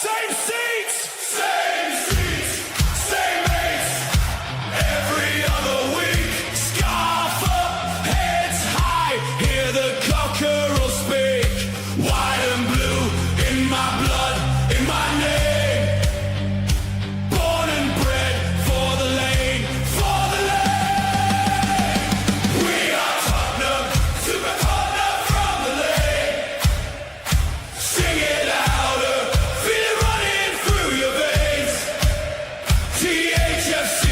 Same seats, same seats, same mates. Every other week, scarf up, heads high, hear the cockerel speak. White and blue in my blood, in my name. Born and bred for the lane, for the lane. We are Tottenham, Super Tottenham from the lane. Sing it louder, feel it running through your veins. THFC,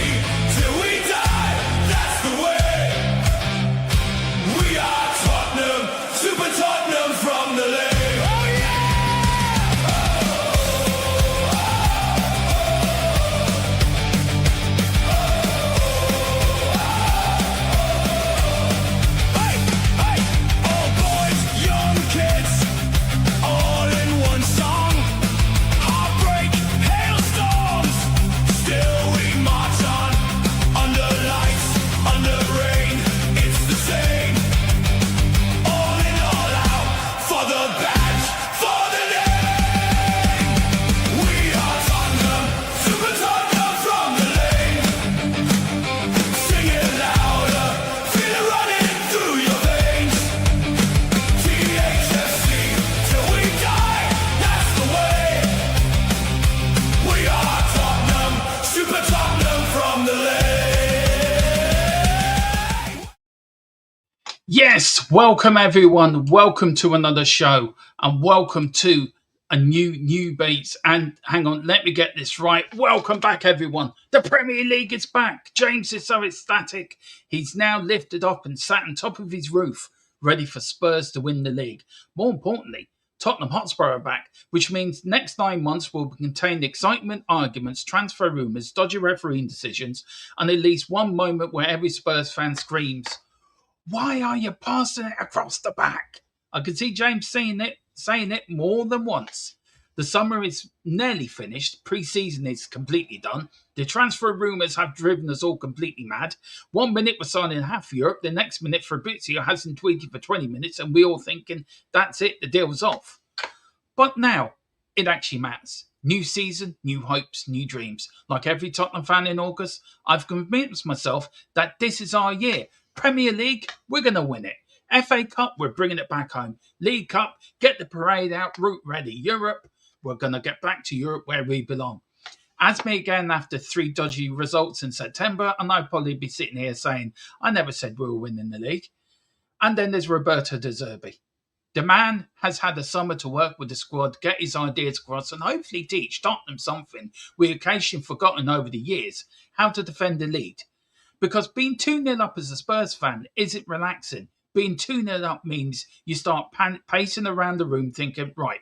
till we die, that's the way. We are Tottenham, Super Tottenham from the lane. Oh yeah! Hey, hey, old boys, young kids, all in one song. Heartbreak, hailstorms, still we march on. Under lights, under rain, it's the same. All in, all out, for the badge, for the name. We are Tottenham, Super Tottenham from the lane. Sing it louder, feel it running through your veins. THFC, till we die, that's the way. We are Tottenham, Super Tottenham from the lane. Yes, welcome everyone. Welcome to another show, and welcome to a new beats. And hang on, let me get this right. Welcome back, everyone. The Premier League is back. James is so ecstatic. He's now lifted up and sat on top of his roof, ready for Spurs to win the league. More importantly, Tottenham Hotspur are back, which means next 9 months will contain excitement, arguments, transfer rumours, dodgy refereeing decisions, and at least one moment where every Spurs fan screams, "Why are you passing it across the back?" I can see James saying it more than once. The summer is nearly finished. Pre-season is completely done. The transfer rumours have driven us all completely mad. 1 minute we're signing half Europe. The next minute Fabrizio hasn't tweeted for 20 minutes and we all thinking, that's it, the deal's off. But now, it actually matters. New season, new hopes, new dreams. Like every Tottenham fan in August, I've convinced myself that this is our year. Premier League, we're going to win it. FA Cup, we're bringing it back home. League Cup, get the parade out, route ready. Europe, we're going to get back to Europe where we belong. As me again after 3 dodgy results in September, and I'd probably be sitting here saying, I never said we were winning the league. And then there's Roberto De Zerbi. The man has had a summer to work with the squad, get his ideas across, and hopefully teach Tottenham something we occasionally forgotten over the years, how to defend the lead. Because being 2-0 up as a Spurs fan isn't relaxing. Being 2-0 up means you start pacing around the room thinking, right,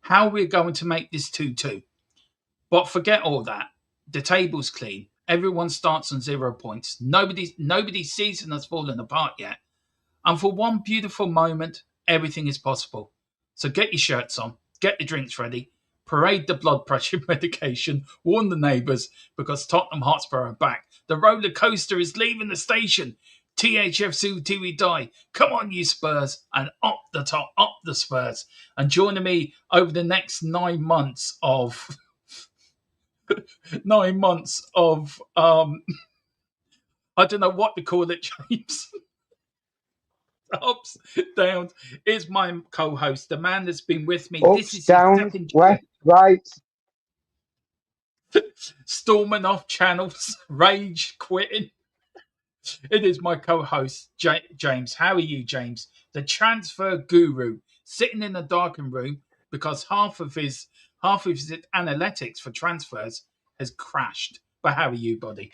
how are we going to make this 2-2? But forget all that. The table's clean. Everyone starts on 0 points. Nobody's season has fallen apart yet. And for one beautiful moment, everything is possible. So get your shirts on, get the drinks ready, parade the blood pressure medication, warn the neighbours, because Tottenham Hotspur are back. The roller coaster is leaving the station. THFC till we die. Come on, you Spurs, and up the top, up the Spurs. And joining me over the next 9 months of 9 months of I don't know what to call it, James. Ups, downs, is my co-host, the man that's been with me. Ups, this is down, his second left, right. storming off channels, rage quitting. It is my co-host, James. How are you, James? The transfer guru, sitting in a darkened room because half of his analytics for transfers has crashed. But how are you, buddy?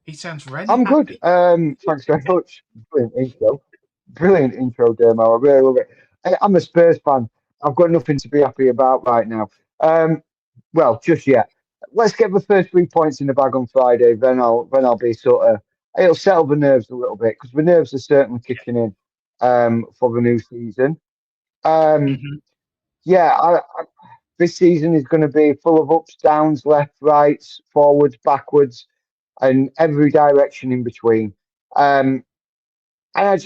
He sounds really I'm happy. good. Thanks very much. Brilliant intro, Dermo. I really love it. I'm a Spurs fan. I've got nothing to be happy about right now. Well, just yet. Let's get the first 3 points in the bag on Friday. Then I'll be it'll settle the nerves a little bit because the nerves are certainly kicking in for the new season. Yeah, this season is going to be full of ups, downs, left, rights, forwards, backwards, and every direction in between. And I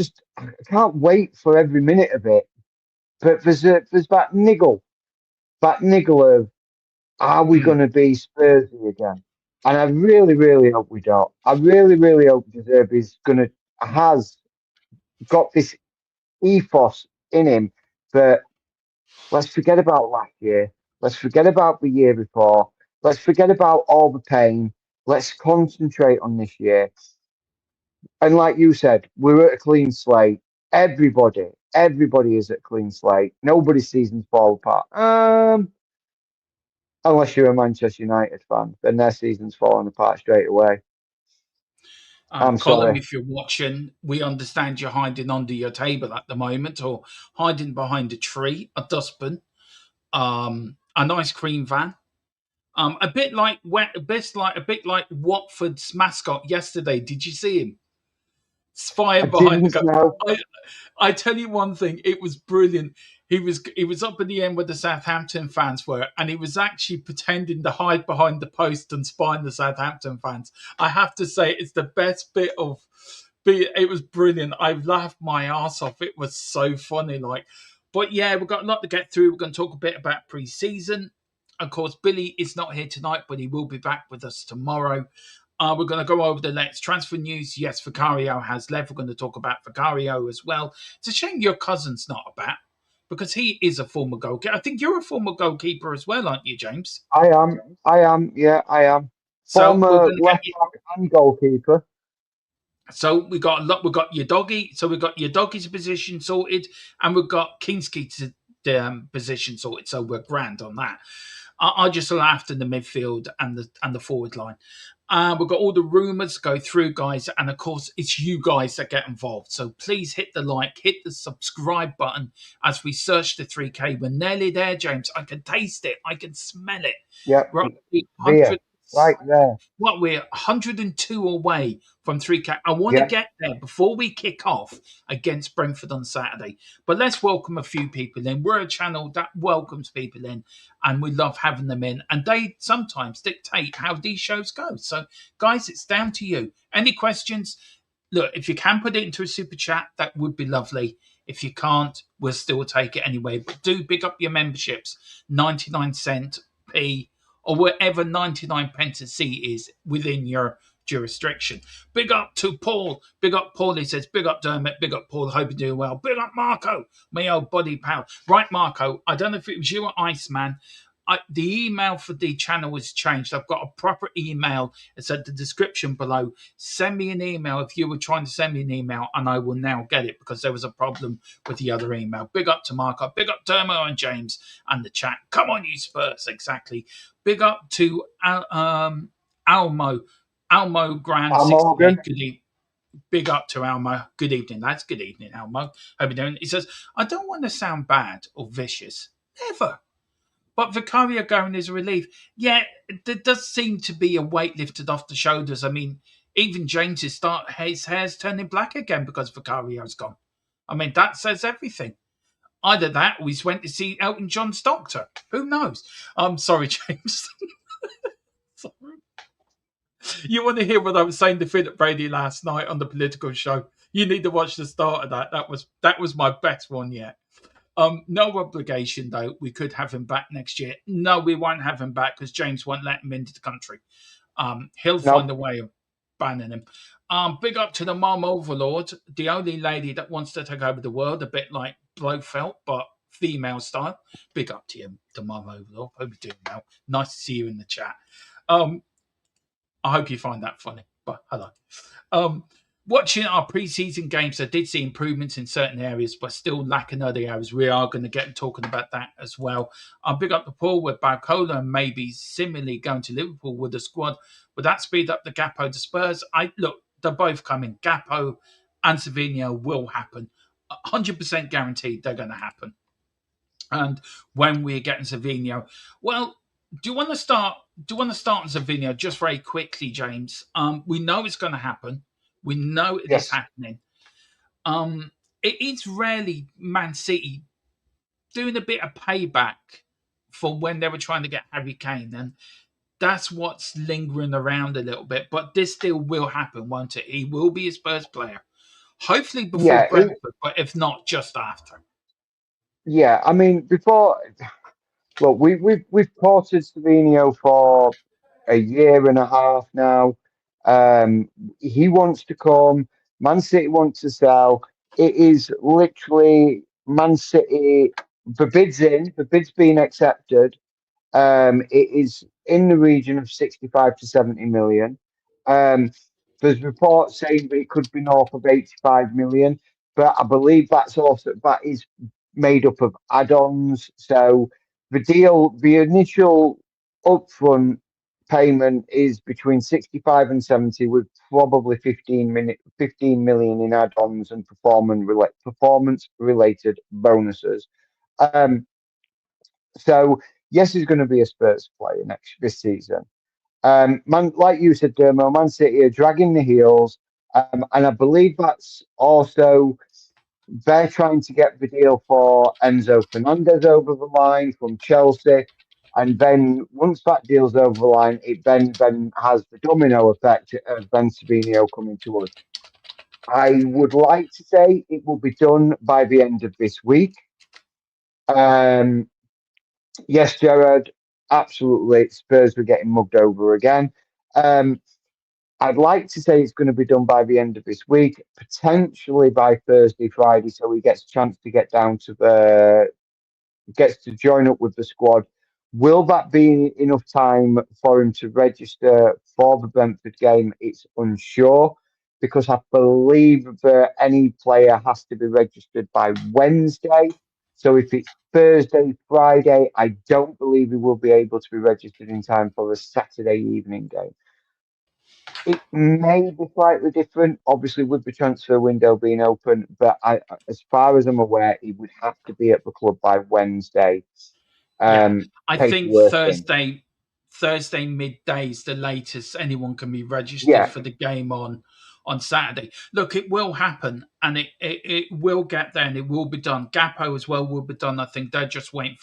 can't wait for every minute of it. but there's that niggle of, are we Mm. going to be Spursy again? And I really, really hope we don't. I really, really hope De Zerbi's has got this ethos in him that let's forget about last year. Let's forget about the year before. Let's forget about all the pain. Let's concentrate on this year. And like you said, we're at a clean slate. Everybody is at a clean slate. Nobody's seasons fall apart. Unless you're a Manchester United fan, then their season's falling apart straight away. I'm Colin, sorry. if you're watching, we understand you're hiding under your table at the moment or hiding behind a tree, a dustbin, an ice cream van. A bit like Watford's mascot yesterday. Did you see him? I Spying behind the didn't goal. know. I tell you one thing, it was brilliant. He was up at the end where the Southampton fans were, and he was actually pretending to hide behind the post and spying the Southampton fans. I have to say, it's the best bit of. It was brilliant. I laughed my ass off. It was so funny. But yeah, we've got a lot to get through. We're going to talk a bit about pre-season. Of course, Billy is not here tonight, but he will be back with us tomorrow. We're going to go over the latest transfer news. Yes, Vicario has left. We're going to talk about Vicario as well. It's a shame your cousin's not about because he is a former goalkeeper. I think you're a former goalkeeper as well, aren't you, James? I am. I am. Yeah, I am. So we're Former going to get left you. back and goalkeeper. So we got a lot. We got your doggy. So we got your doggy's position sorted, and we've got Kinski's position sorted. So we're grand on that. I just laughed in the midfield and the forward line. We've got all the rumours to go through, guys, and of course, it's you guys that get involved. So please hit the like, hit the subscribe button as we search the 3K. We're nearly there, James. I can taste it. I can smell it. Yep. We're up to There. 100. Right there. What we're 102 away from 3K. I want to Yep. get there before we kick off against Brentford on Saturday. But let's welcome a few people in. We're a channel that welcomes people in, and we love having them in. And they sometimes dictate how these shows go. So, guys, it's down to you. Any questions? Look, if you can put it into a super chat, that would be lovely. If you can't, we'll still take it anyway. But do big up your memberships, 99 cent P or whatever 99 pence a seat is within your jurisdiction. Big up to Paul. Big up Paul. He says, big up Dermot. Big up Paul. Hope you're doing well. Big up Marco, my old buddy pal. Right, Marco. I don't know if it was you or Iceman. The email for the channel has changed. I've got a proper email. It's at the description below. Send me an email if you were trying to send me an email, and I will now get it because there was a problem with the other email. Big up to Marco. Big up Dermo and James and the chat. Come on, you Spurs. Exactly. Big up to Almo. Almo Grand Al 68. Morgan. Good evening. Big up to Almo. Good evening, lads. Good evening, Almo. Hope you're doing. He says, I don't want to sound bad or vicious. Never. But Vicario going is a relief. Yeah, there does seem to be a weight lifted off the shoulders. I mean, even James's his hair's turning black again because Vicario's gone. I mean, that says everything. Either that or he's went to see Elton John's doctor. Who knows? I'm sorry, James. Sorry. You want to hear what I was saying to Philip Brady last night on the political show? You need to watch the start of that. That was my best one yet. No obligation though. We could have him back next year. No, we won't have him back because James won't let him into the country. He'll find No. a way of banning him. Big up to the Mom Overlord, the only lady that wants to take over the world, a bit like Blofeld, but female style. Big up to you, the Mom Overlord. Hope you're doing well. Nice to see you in the chat. I hope you find that funny, but hello. Watching our preseason games, I did see improvements in certain areas, but still lacking other areas. We are going to get talking about that as well. Big up the Paul with Barcola and maybe similarly going to Liverpool with the squad. Would that speed up the Gappo to Spurs? Look, they're both coming. Gappo and Savinho will happen. 100% guaranteed they're going to happen. And when we're getting Savinho, well, do you want to start? Do you want to start on Savinho just very quickly, James? We know it's going to happen. We know it is Yes. happening. It is rarely Man City doing a bit of payback for when they were trying to get Harry Kane, and that's what's lingering around a little bit. But this still will happen, won't it? He will be a Spurs player, hopefully before Yeah. Brentford, but if not, just after. Yeah, I mean, look, we've courted Savinio for a year and a half now. He wants to come. Man City wants to sell. It is literally Man City. The bid's been accepted. It is in the region of 65 to 70 million. Um, there's reports saying that it could be north of 85 million, but I believe that is made up of add-ons. So the initial upfront payment is between 65 and 70, with probably 15 million in add-ons and performance related bonuses. Um, so yes, he's going to be a Spurs player this season. Man, like you said, Dermo, Man City are dragging the heels, and I believe that's also they're trying to get the deal for Enzo Fernandez over the line from Chelsea, and then once that deal's over the line, it then has the domino effect of Ben Savino coming to us. I would like to say it will be done by the end of this week. Um, Yes, Gerard, absolutely. Spurs were getting mugged over again. Um, I'd like to say it's going to be done by the end of this week, potentially by Thursday, Friday, so he gets a chance to get down to gets to join up with the squad. Will that be enough time for him to register for the Brentford game? It's unsure because I believe that any player has to be registered by Wednesday. So if it's Thursday, Friday, I don't believe he will be able to be registered in time for the Saturday evening game. It may be slightly different, obviously, with the transfer window being open, but as far as I'm aware, he would have to be at the club by Wednesday. Yeah, I think Paperwork in. Thursday midday is the latest anyone can be registered Yeah, for the game on Saturday. Look, it will happen, and it will get there, and it will be done. Gapo as well will be done. I think they're just waiting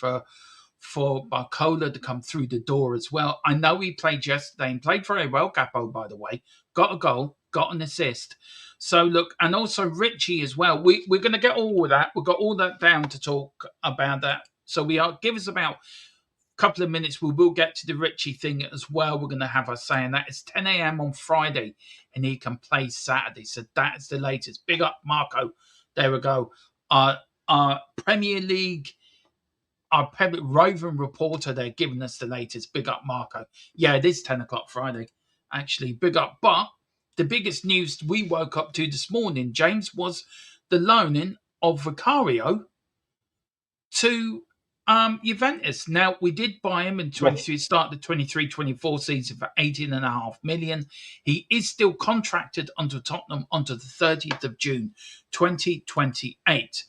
for Barcola to come through the door as well. I know he played yesterday and played very well. Gapo, by the way, got a goal, got an assist. So look, and also Richie as well. We're going to get all of that. We've got all that down to talk about that. So we are. Give us about a couple of minutes. We will get to the Richie thing as well. We're going to have us saying that it's 10 a.m. on Friday, and he can play Saturday. So that is the latest. Big up, Marco. There we go. Our Premier League, our roving reporter, they're giving us the latest. Big up, Marco. Yeah, it is 10 o'clock Friday. Actually, big up. But the biggest news we woke up to this morning, James, was the loaning of Vicario to Juventus. Now, we did buy him in yes. 23, start the 23-24 season for 18.5 million. He is still contracted under Tottenham until the 30th of June, 2028.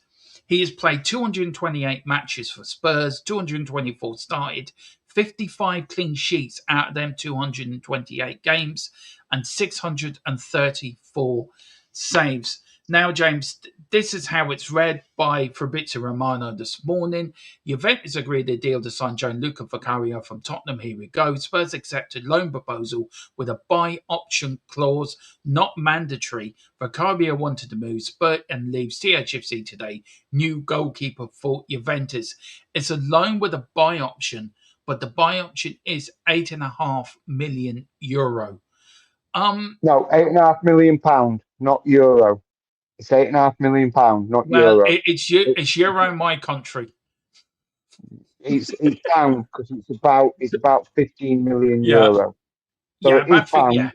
He has played 228 matches for Spurs, 224 started, 55 clean sheets out of them 228 games, and 634 saves. Now, James, this is how it's read by Fabrizio Romano this morning. Juventus agreed a deal to sign Gianluca Vicario from Tottenham. Here we go. Spurs accepted loan proposal with a buy option clause, not mandatory. Vicario wanted to move Spurs and leaves THFC today. New goalkeeper for Juventus. It's a loan with a buy option, but the buy option is €8.5 million. No, £8.5 million, not euro. It's £8.5 million, not Well, euro. It, it's Euro in my country. it's pound because it's about 15 million Yeah, euro. So yeah, it is yeah. pound,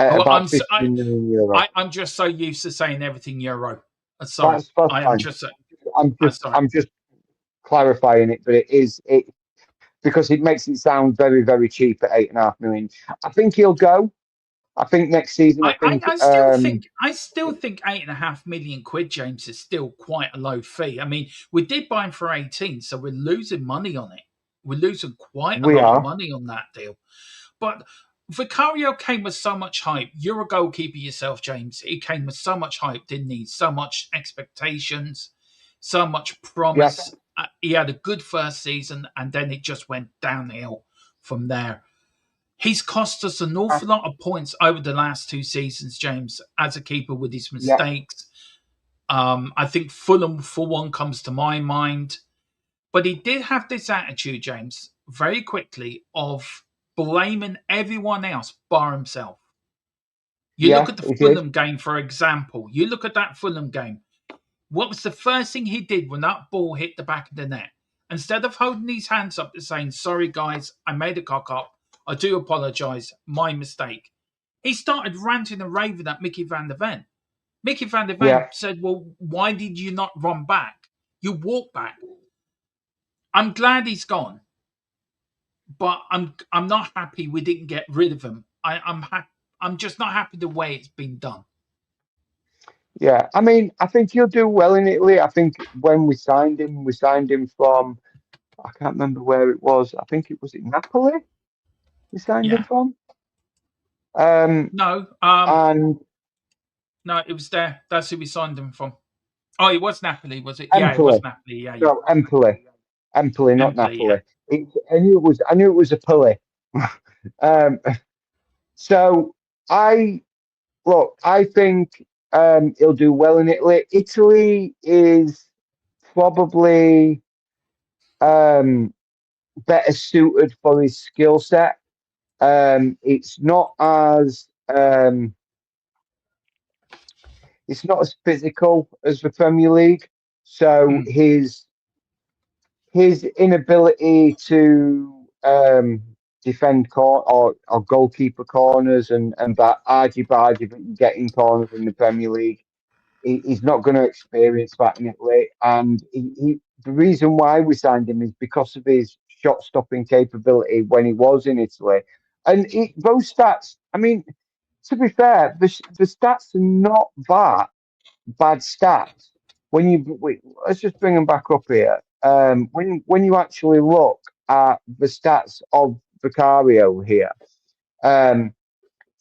Well, about 15 million euro. I'm just so used to saying everything euro. Sorry, That's I am fine. just. Sorry. I'm just clarifying it, but it because it makes it sound very very cheap at 8.5 million. I think he'll go. I think next season. I still think £8.5 million, James, is still quite a low fee. I mean, we did buy him for 18, so we're losing money on it. We're losing quite a We lot of are. money on that deal. But Vicario came with so much hype. You're a goalkeeper yourself, James. He came with so much hype, didn't he? So much expectations, so much Yeah. promise. He had a good first season, and then it just went downhill from there. He's cost us an I, awful lot of points over the last two seasons, James, as a keeper with his yeah. mistakes. I think Fulham, for one, comes to my mind. But he did have this attitude, James, very quickly of blaming everyone else bar himself. You look Yeah, at the he did. Fulham game, for example. You look at that Fulham game. What was the first thing he did when that ball hit the back of the net? Instead of holding his hands up and saying, sorry, guys, I made a cock up. I do apologise. My mistake. He started ranting and raving at Mickey van der Ven. Mickey van der Ven Yeah, said, well, why did you not run back? You walked back. I'm glad he's gone, but I'm not happy we didn't get rid of him. I'm just not happy the way it's been done. yeah. I mean, I think he'll do well in Italy. I think when we signed him from, I can't remember where it was. I think it was in Napoli. We signed him Yeah. from. Um, No, and no, it was there. That's who we signed him from. Oh, it was Napoli, was it? Yeah, it was Empoli. Napoli. Yeah, yeah. No, Empoli, not Empoli, yeah. Napoli. I knew it was a pulley. um, so I I think he'll do well in Italy. Italy is probably um, better suited for his skill set. It's not as it's not as physical as the Premier League. So Mm, his inability to defend or goalkeeper corners and that argy bargy that you get in corners in the Premier League, he's not going to experience that in Italy. And the reason why we signed him is because of his shot stopping capability when he was in Italy. And those stats, I mean, to be fair, the stats are not that bad stats. Let's just bring them back up here. When you actually look at the stats of Vicario here, um,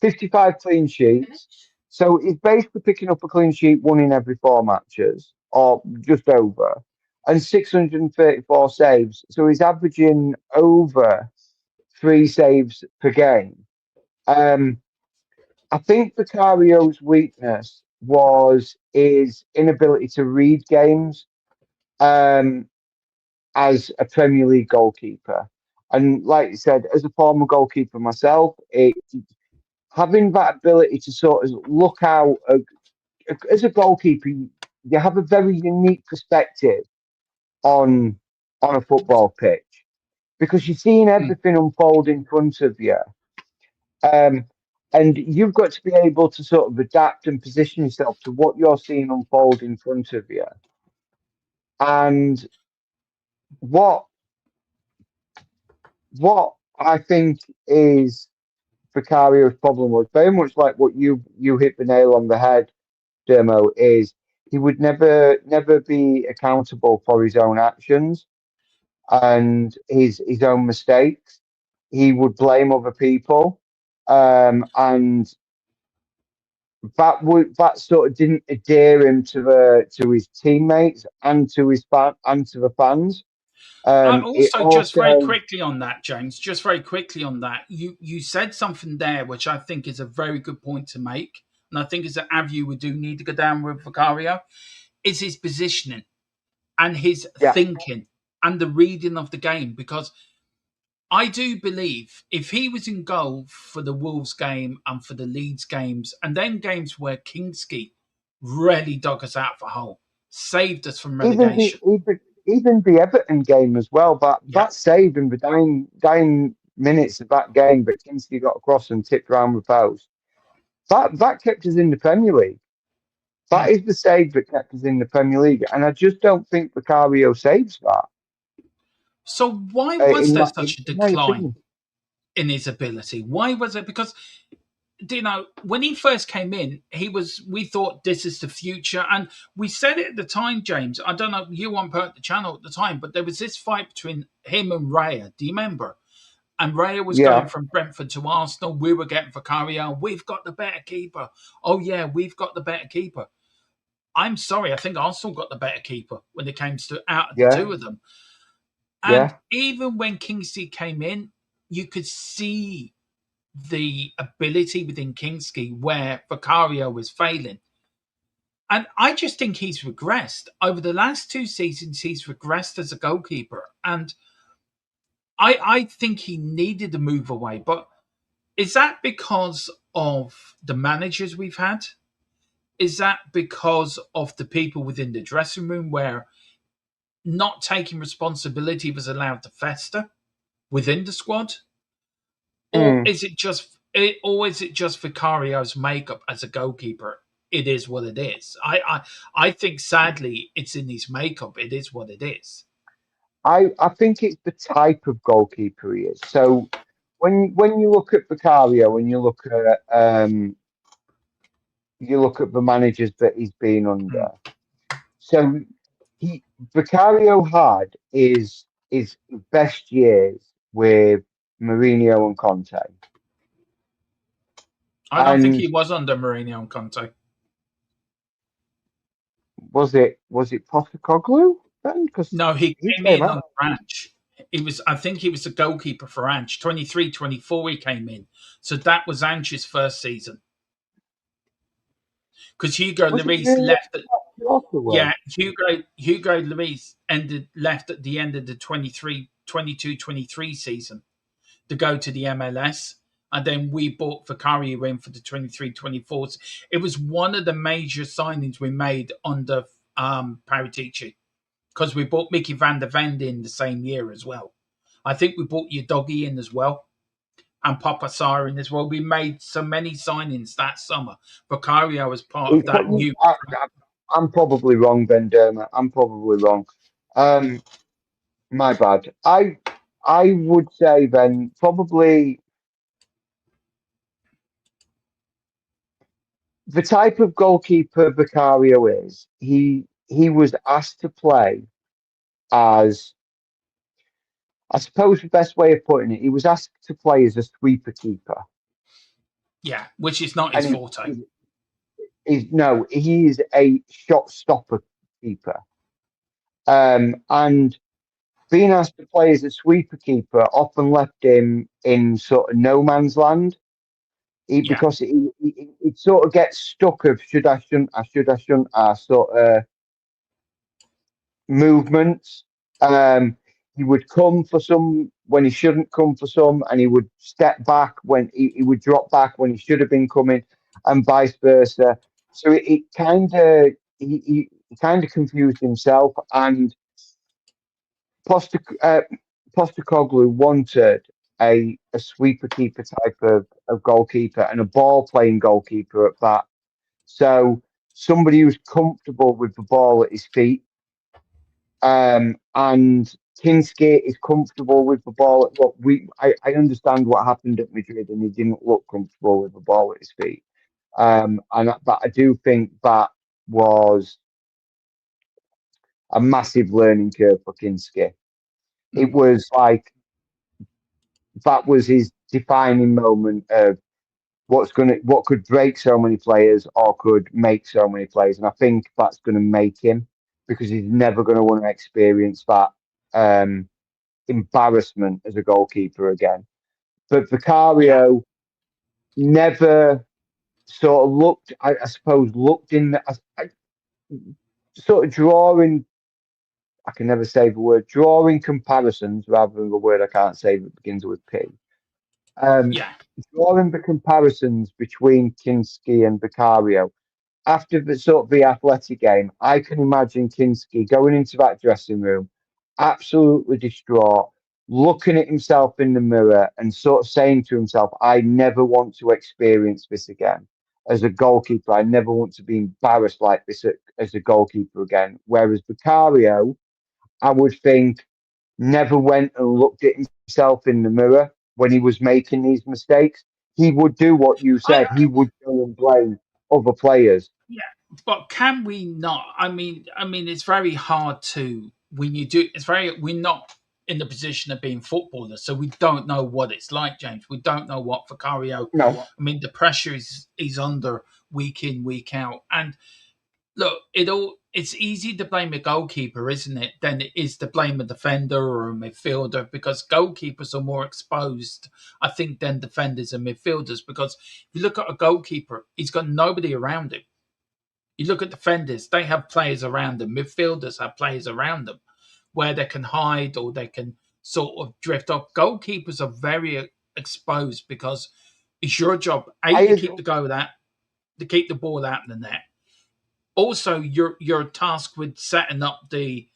55 clean sheets. So he's basically picking up a clean sheet one in every four matches, or just over, and 634 saves. So he's averaging over 3 saves per game. Um, I think Vicario's weakness was his inability to read games um, as a Premier League goalkeeper. And like you said, as a former goalkeeper myself, having that ability to sort of look out as a goalkeeper, you have a very unique perspective on a football pitch because you're seeing mm. everything unfold in front of you. Um, and you've got to be able to sort of adapt and position yourself to what you're seeing unfold in front of you. And what what I think is Vicario's problem was very much like what you hit the nail on the head, Dermo, is he would never be accountable for his own actions and his own mistakes. He would blame other people, and that sort of didn't endear him to his teammates and to the fans. It Also, just very also quickly on that, James, just very quickly on that, you said something there which I think is a very good point to make, and I think is an avenue we do need to go down with Vicario, is his positioning and his yeah thinking and the reading of the game. Because I do believe if he was in goal for the Wolves game and for the Leeds games, and then games where Kingsley really dug us out for hole, saved us from even the relegation. even the Everton game as well. But Yeah. that save in the dying minutes of that game, but Kingsley got across and tipped around the post. That kept us in the Premier League. That Mm. is the save that kept us in the Premier League, and I just don't think Vicario saves that. So why was there such a In my decline opinion, in his ability? Why was it? Because when he first came in, we thought this is the future. And we said it at the time, James. I don't know, you weren't part of the channel at the time, but there was this fight between him and Raya. Do you remember? And Raya was going yeah, from Brentford to Arsenal. We were getting Vicario. We've got the better keeper. Oh, yeah, we've got the better keeper. I'm sorry, I think Arsenal got the better keeper when it came to out of the yeah, two of them. And yeah. even when Kingsley came in, you could see the ability within Kingsley where Vicario was failing. And I just think he's regressed. Over the last 2 seasons, he's regressed as a goalkeeper. And I think he needed to move away. But is that because of the managers we've had? Is that because of the people within the dressing room where not taking responsibility was allowed to fester within the squad? Or Mm. is it just Vicario's makeup as a goalkeeper? It is what it is. I think sadly it's in his makeup. It is what it is. I think it's the type of goalkeeper he is. So when you look at Vicario and you look at the managers that he's been under, Mm. so he Vicario had his best years with Mourinho and Conte, I don't think and he was under Mourinho and Conte. was it Postecoglou then? Because No, he he came came in on out. Ranch. I think he was the goalkeeper for Ange. 23-24 he came in. So that was Ange's first season. Because Hugo Was it Lloris really left at Postecoglou? yeah, Hugo Lloris left at the end of the 22-23 season to go to the MLS. And then we bought Vicario in for the 23-24. It was one of the major signings we made under Paratici, because we bought Mickey van der Ven in the same year as well. I think we bought your doggy in as well and Papa Siren as well. We made so many signings that summer. Vicario was part of It that probably, new. I'm probably wrong, Ben Dermot. I'm probably wrong. Um, my bad. I would say then probably the type of goalkeeper Vicario is. He was asked to play as, I suppose the best way of putting it, he was asked to play as a sweeper keeper, Yeah, which is not his and forte. he's no, he is a shot stopper keeper. And being asked to play as a sweeper keeper often left him in sort of no man's land. Yeah, Because it sort of gets stuck of should I, shouldn't I, should I, shouldn't I sort of movements. He would come for some when he shouldn't come for some, and he would step back when he would drop back when he should have been coming, and vice versa. So it kind of he kind of confused himself, and Poster, uh, Postecoglou wanted a sweeper keeper type of goalkeeper and a ball playing goalkeeper at that. So somebody who's comfortable with the ball at his feet. And Kinski is comfortable with the ball. Look, I understand what happened at Madrid, and he didn't look comfortable with the ball at his feet. But I do think that was a massive learning curve for Kinski. It mm, was like that was his defining moment of what could break so many players or could make so many players, and I think that's going to make him because he's never going to want to experience that embarrassment as a goalkeeper again. But yeah, Vicario never sort of looked, I suppose, looked in sort of drawing. I can never say the word drawing comparisons rather than the word I can't say that begins with P. Um, yeah, Drawing the comparisons between Kinski and Vicario after the sort of the athletic game, I can imagine Kinski going into that dressing room, absolutely distraught, looking at himself in the mirror and sort of saying to himself, I never want to experience this again. As a goalkeeper, I never want to be embarrassed like this as a goalkeeper again. Whereas Vicario, I would think, never went and looked at himself in the mirror when he was making these mistakes. He would do what you I said. He would go and blame other players. yeah. But can we not? I mean, it's very hard to when you do. It's very we're not in the position of being footballers, so we don't know what it's like, James. We don't know what Vicario. No, I mean, the pressure is under week in, week out, and look, it's easy to blame a goalkeeper, isn't it, than it is to blame a defender or a midfielder because goalkeepers are more exposed, I think, than defenders and midfielders. Because if you look at a goalkeeper, he's got nobody around him. You look at defenders; they have players around them. Midfielders have players around them where they can hide or they can sort of drift off. Goalkeepers are very exposed because it's your job I to keep agree. the goal out, to keep the ball out in the net. Also, you're tasked with setting up the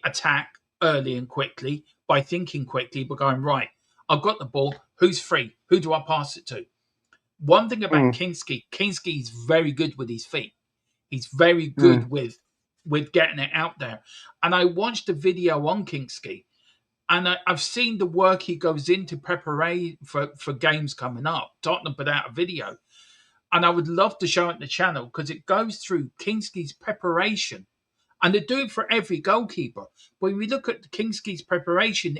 attack early and quickly by thinking quickly, but going right. I've got the ball. Who's free? Who do I pass it to? One thing about Mm, Kinski is very good with his feet. He's very mm, good with getting it out there. And I watched a video on Kinski, and I've seen the work he goes into preparation for games coming up. Tottenham put out a video, and I would love to show it on the channel because it goes through Kinski's preparation. And they do it for every goalkeeper. But when we look at Kinski's preparation,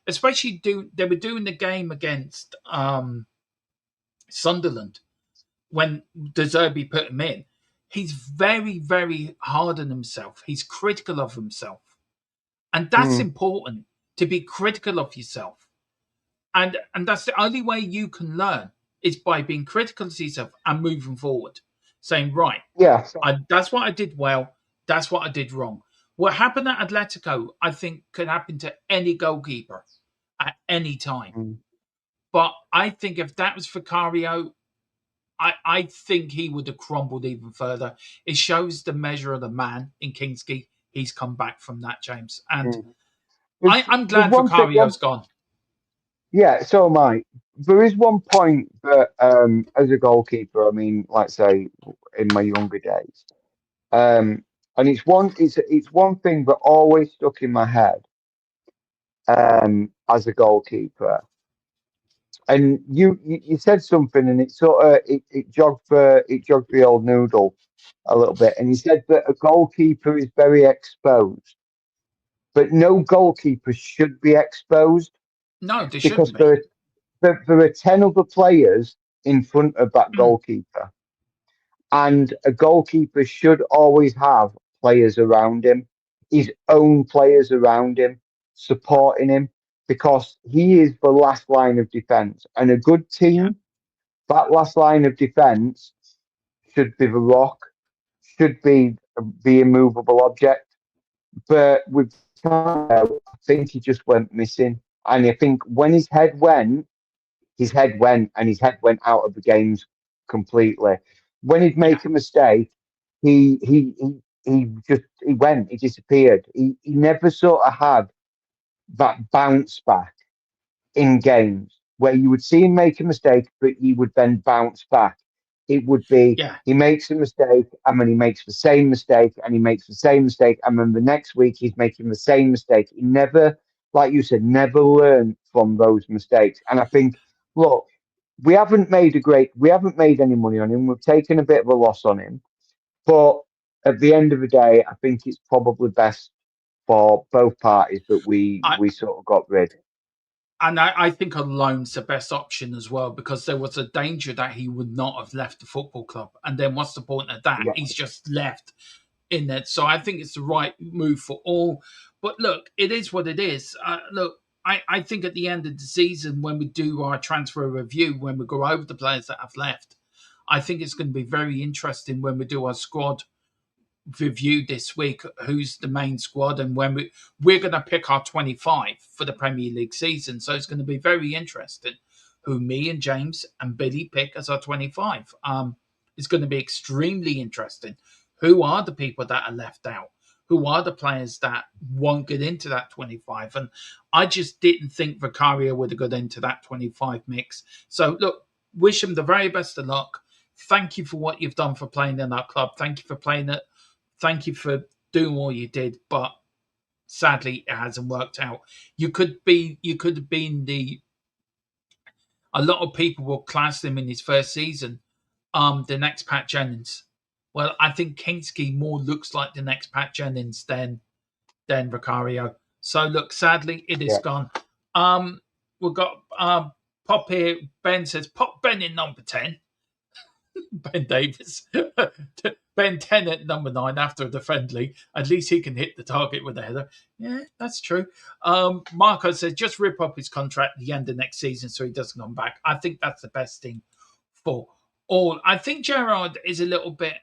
especially they were doing the game against Sunderland when De Zerbi put him in. He's very, very hard on himself. He's critical of himself. And that's mm. important, to be critical of yourself. And that's the only way you can learn is by being critical of yourself and moving forward. Saying, right, Yeah. that's what I did well. That's what I did wrong. What happened at Atletico, I think, could happen to any goalkeeper at any time. Mm. But I think if that was Vicario, I think he would have crumbled even further. It shows the measure of the man in Kinski. He's come back from that, James. And Mm. There's, I'm there's glad one thing. Vicario's gone. Yeah, so am I. There is one point that, as a goalkeeper, I mean, like say in my younger days, and it's one thing that always stuck in my head, as a goalkeeper. And you said something, and it sort of it jogged the old noodle a little bit. And you said that a goalkeeper is very exposed, but no goalkeeper should be exposed No, they because shouldn't be. there are 10 other players in front of that Mm, goalkeeper. And a goalkeeper should always have players around him, his own players around him, supporting him, because he is the last line of defence. And a good yeah, team, that last line of defence should be the rock, should be the immovable object. But with time, I think he just went missing. And I think when his head went out of the games completely. When he'd yeah, make a mistake, he disappeared. He never sort of had that bounce back in games where you would see him make a mistake, but he would then bounce back. It would be yeah, he makes a mistake and then he makes the same mistake and he makes the same mistake and then the next week he's making the same mistake. He never, like you said, never learned from those mistakes. And I think, look, we haven't made any money on him. We've taken a bit of a loss on him, but at the end of the day, I think it's probably best for both parties that I, we sort of got rid. and I think a loan's the best option as well because there was a danger that he would not have left the football club. And then what's the point of that? Yeah, He's just left in there. So I think it's the right move for all. But look, it is what it is. Look, I think at the end of the season, when we do our transfer review, when we go over the players that have left, I think it's going to be very interesting when we do our squad review this week who's the main squad and when we're going to pick our 25 for the Premier League season. So it's going to be very interesting who me and James and Billy pick as our 25. It's going to be extremely interesting. Who are the people that are left out? Who are the players that won't get into that 25? And I just didn't think Vicario would have got into that 25 mix. So look, wish him the very best of luck. Thank you for what you've done for playing in our club. Thank you for playing it. Thank you for doing all you did, but sadly it hasn't worked out. You could have been the a lot of people will class him in his first season, the next Pat Jennings. Well, I think Kinski more looks like the next Pat Jennings than Vicario. So look, sadly it is yeah. gone. We've got Pop here. Ben says pop Ben in number 10. Ben Davis. Ben 10 at number 9 after the friendly. At least he can hit the target with a header. Yeah, that's true. Marco says just rip up his contract at the end of next season so he doesn't come back. I think that's the best thing for all. I think Gerard is a little bit.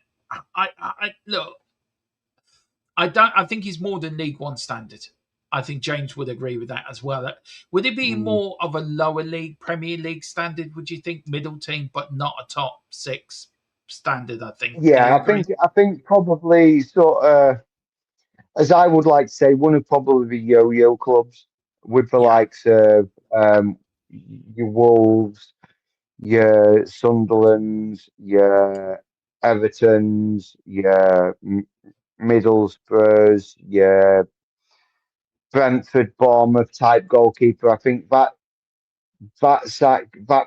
I look. I think he's more than League One standard. I think James would agree with that as well. Would it be more of a lower league, Premier League standard? Would you think middle team, but not a top six standard? I think. Do you Yeah, agree? I think probably sort of, as I would like to say, one of probably the yo-yo clubs with the Yeah, likes of your Wolves, your Sunderlands, your Evertons, your Middlesbroughs, your Brentford, Bournemouth type goalkeeper. I think that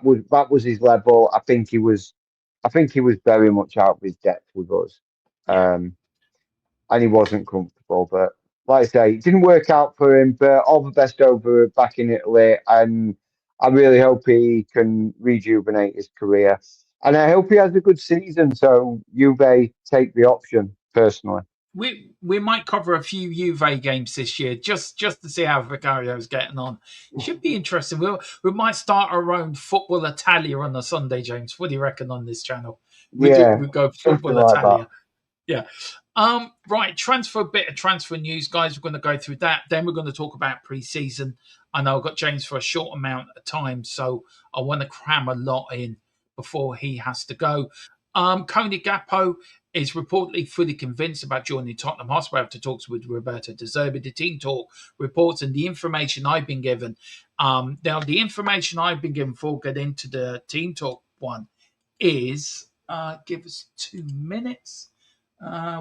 was his level. I think he was very much out of his depth with us. yeah. And he wasn't comfortable. But like I say, it didn't work out for him. But all the best over back in Italy, and I really hope he can rejuvenate his career. And I hope he has a good season. So Juve take the option personally. We might cover a few Juve games this year just to see how Vicario's getting on. Should be interesting. We might start our own Football Italia on a Sunday, James. What do you reckon on this channel? Yeah, We go something Football like that. Italia. Yeah. Right. Bit of transfer news, guys. We're going to go through that. Then we're going to talk about pre-season. I know I've got James for a short amount of time, so I want to cram a lot in before he has to go. Coney Gakpo is reportedly fully convinced about joining Tottenham Hotspur after talks with Roberto De Zerbi. The team talk reports and the information I've been given. Now, the information I've been given before we get into the team talk one is, give us 2 minutes.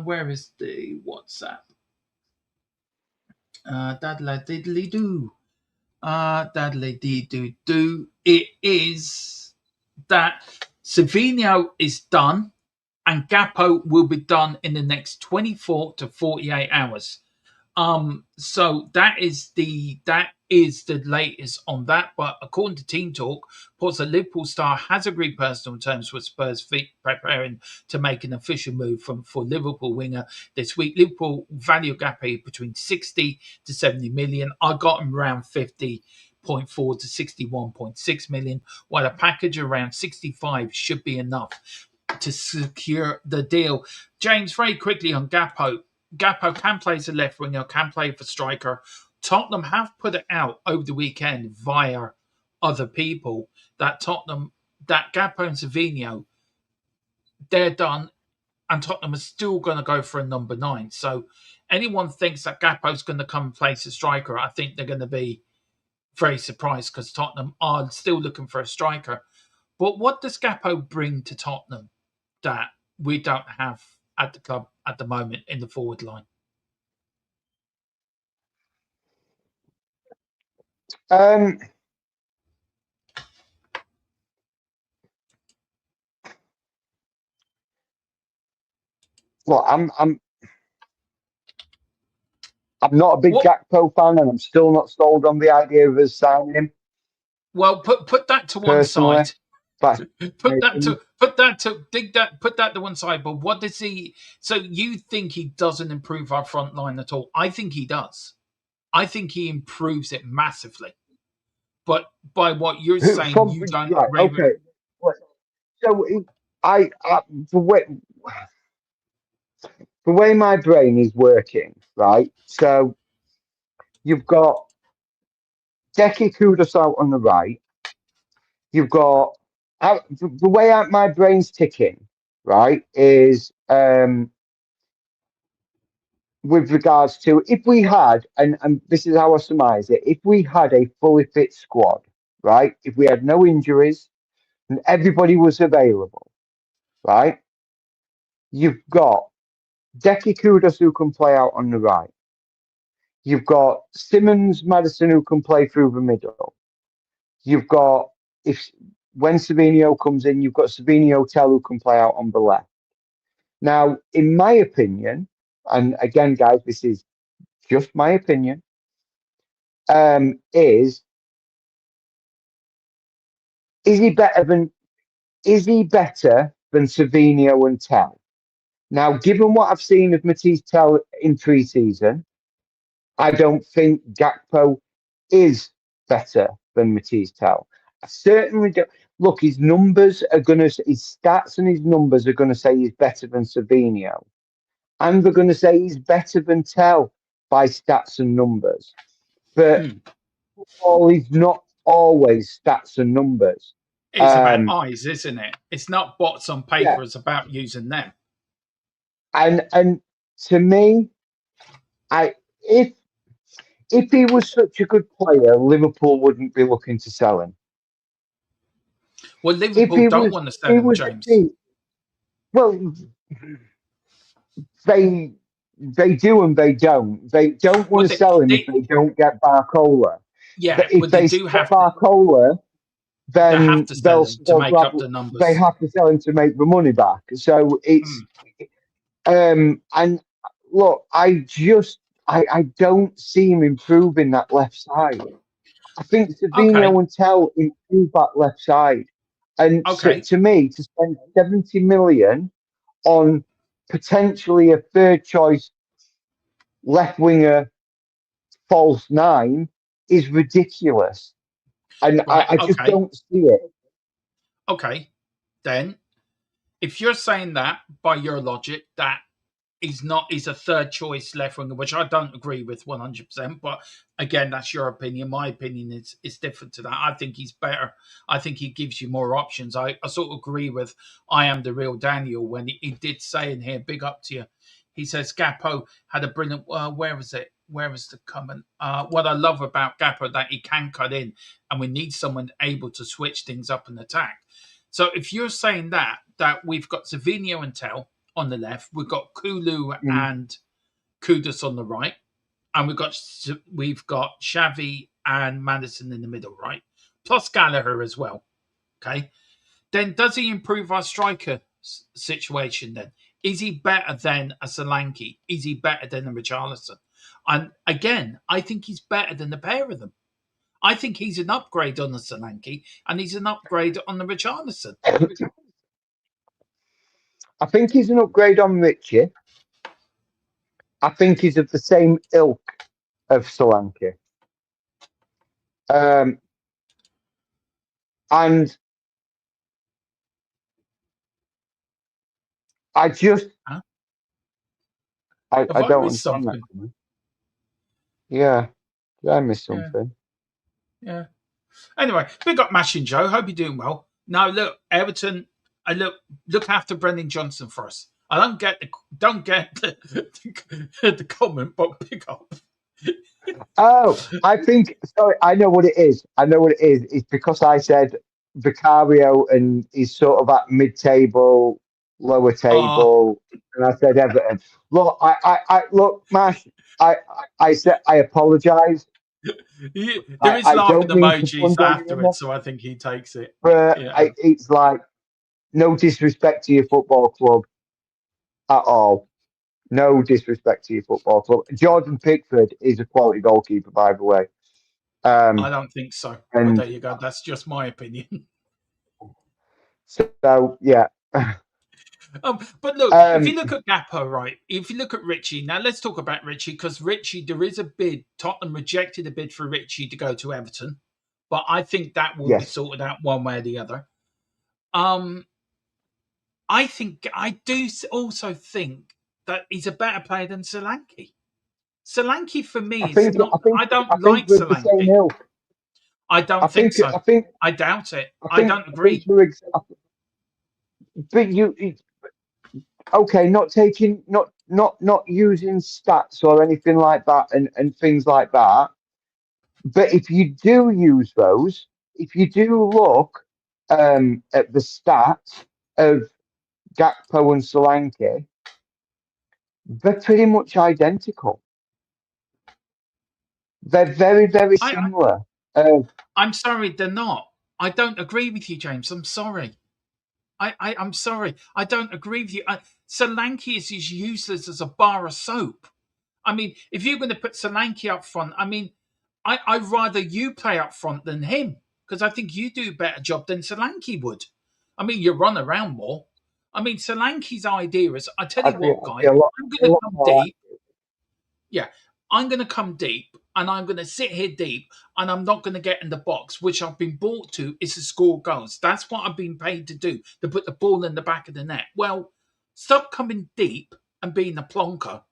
Where is the WhatsApp? Daddly diddly do. Daddly dee do do. It is that Savinho is done and Gakpo will be done in the next 24 to 48 hours. So that is the latest on that. But according to Team Talk, reports that Liverpool star has agreed personal terms with Spurs, preparing to make an official move for Liverpool winger this week. Liverpool value Gakpo between 60 to 70 million. I got him around 50.4 to 61.6 million, while a package around 65 should be enough to secure the deal. James, very quickly on Gakpo. Gakpo can play as a left winger, can play for striker. Tottenham have put it out over the weekend via other people that Gakpo and Savinho, they're done, and Tottenham is still going to go for a number 9. So anyone thinks that Gakpo's going to come and play as a striker, I think they're going to be very surprised because Tottenham are still looking for a striker. But what does Gakpo bring to Tottenham that we don't have at the club at the moment in the forward line? Um, well, I'm not a big What? Gakpo fan, and I'm still not sold on the idea of us signing him Well, put that to one personally. side. That's my Put that opinion. to put that to dig that put that to one side. But what does he? So you think he doesn't improve our front line at all? I think he does. I think he improves it massively. But by what you're saying, From you don't right, agree with. okay. Well, So I the way my brain is working, right? So you've got Deki Kudos out on the right. You've got the way my brain's ticking, right? Is with regards to if we had, and this is how I surmise it, if we had a fully fit squad, right? If we had no injuries and everybody was available, right? You've got Deki Kudos who can play out on the right. You've got Simmons, Madison who can play through the middle. You've got if when Savinho comes in, you've got Savinho Tell who can play out on the left. Now, in my opinion, and again, guys, this is just my opinion, is he better than Savinho and Tell? Now, given what I've seen of Matisse Tell in pre-season, I don't think Gakpo is better than Matisse Tell. I certainly don't. look, his numbers are going to, his stats and his numbers are going to say he's better than Savinho. And they're going to say he's better than Tell by stats and numbers. But football is not always stats and numbers. It's about eyes, isn't it? It's not what's on paper, Yeah. it's about using them. And to me, if he was such a good player, Liverpool wouldn't be looking to sell him. Well, Liverpool don't want to sell him, James. Well, they do and they don't. They don't want to sell him if they don't get Barcola. Yeah, but if they do have Barcola, then they have to sell him to make up the numbers. They have to sell him to make the money back. So it's and look, I don't see him improving that left side. I think Savinho and Tell improve that left side. And to me, to spend 70 million on potentially a third choice left winger false nine is ridiculous. And I just don't see it. Okay. Then if you're saying that by your logic, that he's a third choice left winger, which I don't agree with 100%. But again, that's your opinion. My opinion is different to that. I think he's better. I think he gives you more options. I sort of agree with I Am the Real Daniel when he did say in here, big up to you. He says Gakpo had a brilliant. Where was it? Where was the comment? What I love about Gakpo that he can cut in, and we need someone able to switch things up and attack. So if you're saying that we've got Savinho and Tell on the left, we've got Kulu and Kudus on the right, and we've got Xavi and Madison in the middle, right? Plus Gallagher as well. Okay, then does he improve our striker situation? Then is he better than a Solanke? Is he better than a Richarlison? And again, I think he's better than the pair of them. I think he's an upgrade on the Solanke, and he's an upgrade on the Richarlison. I think he's an upgrade on Richie. I think he's of the same ilk of Solanke. And I just, I don't understand that. Yeah, did I miss something? Yeah. Anyway, big up Mashing Joe. Hope you're doing well. Now, look, Everton. I look after Brendan Johnson for us. I don't get the comment, but pick up. Oh, I think. Sorry, I know what it is. It's because I said Vicario and he's sort of at mid-table, lower table, and I said Everton. Look, I look, Mash. I said I apologise. There is laughing emojis after it, so I think he takes it. But it's like no disrespect to your football club at all. No disrespect to your football club. Jordan Pickford is a quality goalkeeper, by the way. I don't think so. But there you go. That's just my opinion. So yeah. But look, if you look at Gakpo, right? If you look at Richie, now let's talk about Richie, because Richie, there is a bid. Tottenham rejected a bid for Richie to go to Everton, but I think that will be sorted out one way or the other. I do also think that he's a better player than Solanke. Solanke for me is not. I don't like Solanke. I don't think so. I doubt it. I don't agree. But okay, not using stats or anything like that and things like that. But if you do use those, if you do look at the stats of Gakpo and Solanke, they're pretty much identical. They're very, very similar. I'm sorry, they're not. I don't agree with you, James. I'm sorry. I'm sorry. I don't agree with you. Solanke is as useless as a bar of soap. I mean, if you're going to put Solanke up front, I mean, I'd rather you play up front than him, because I think you do a better job than Solanke would. I mean, you run around more. I mean, Solanke's idea is, I tell you what, guys, I'm going to come deep. Yeah, I'm going to come deep, and I'm going to sit here deep and I'm not going to get in the box, which I've been brought to, is to score goals. That's what I've been paid to do, to put the ball in the back of the net. Well, stop coming deep and being a plonker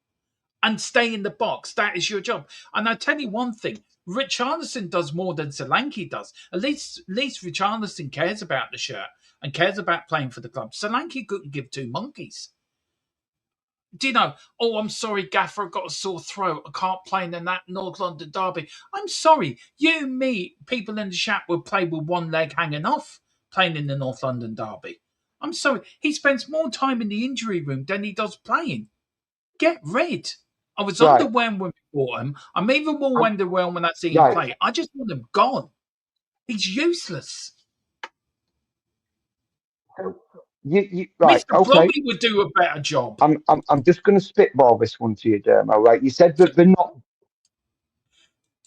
and stay in the box. That is your job. And I tell you one thing, Richarlison does more than Solanke does. At least Richarlison cares about the shirt and cares about playing for the club. Solanke couldn't give two monkeys. Do you know, oh, I'm sorry, Gaffer, I've got a sore throat. I can't play in that North London derby. I'm sorry. You, me, people in the chat will play with one leg hanging off playing in the North London derby. I'm sorry. He spends more time in the injury room than he does playing. Get rid. I was Right. underwhelmed when we bought him. I'm even more underwhelmed when I see him Right. play. I just want him gone. He's useless. Right. Mr. Okay. Blobby would do a better job. I'm just going to spitball this one to you, Dermo. Right? You said that they're not.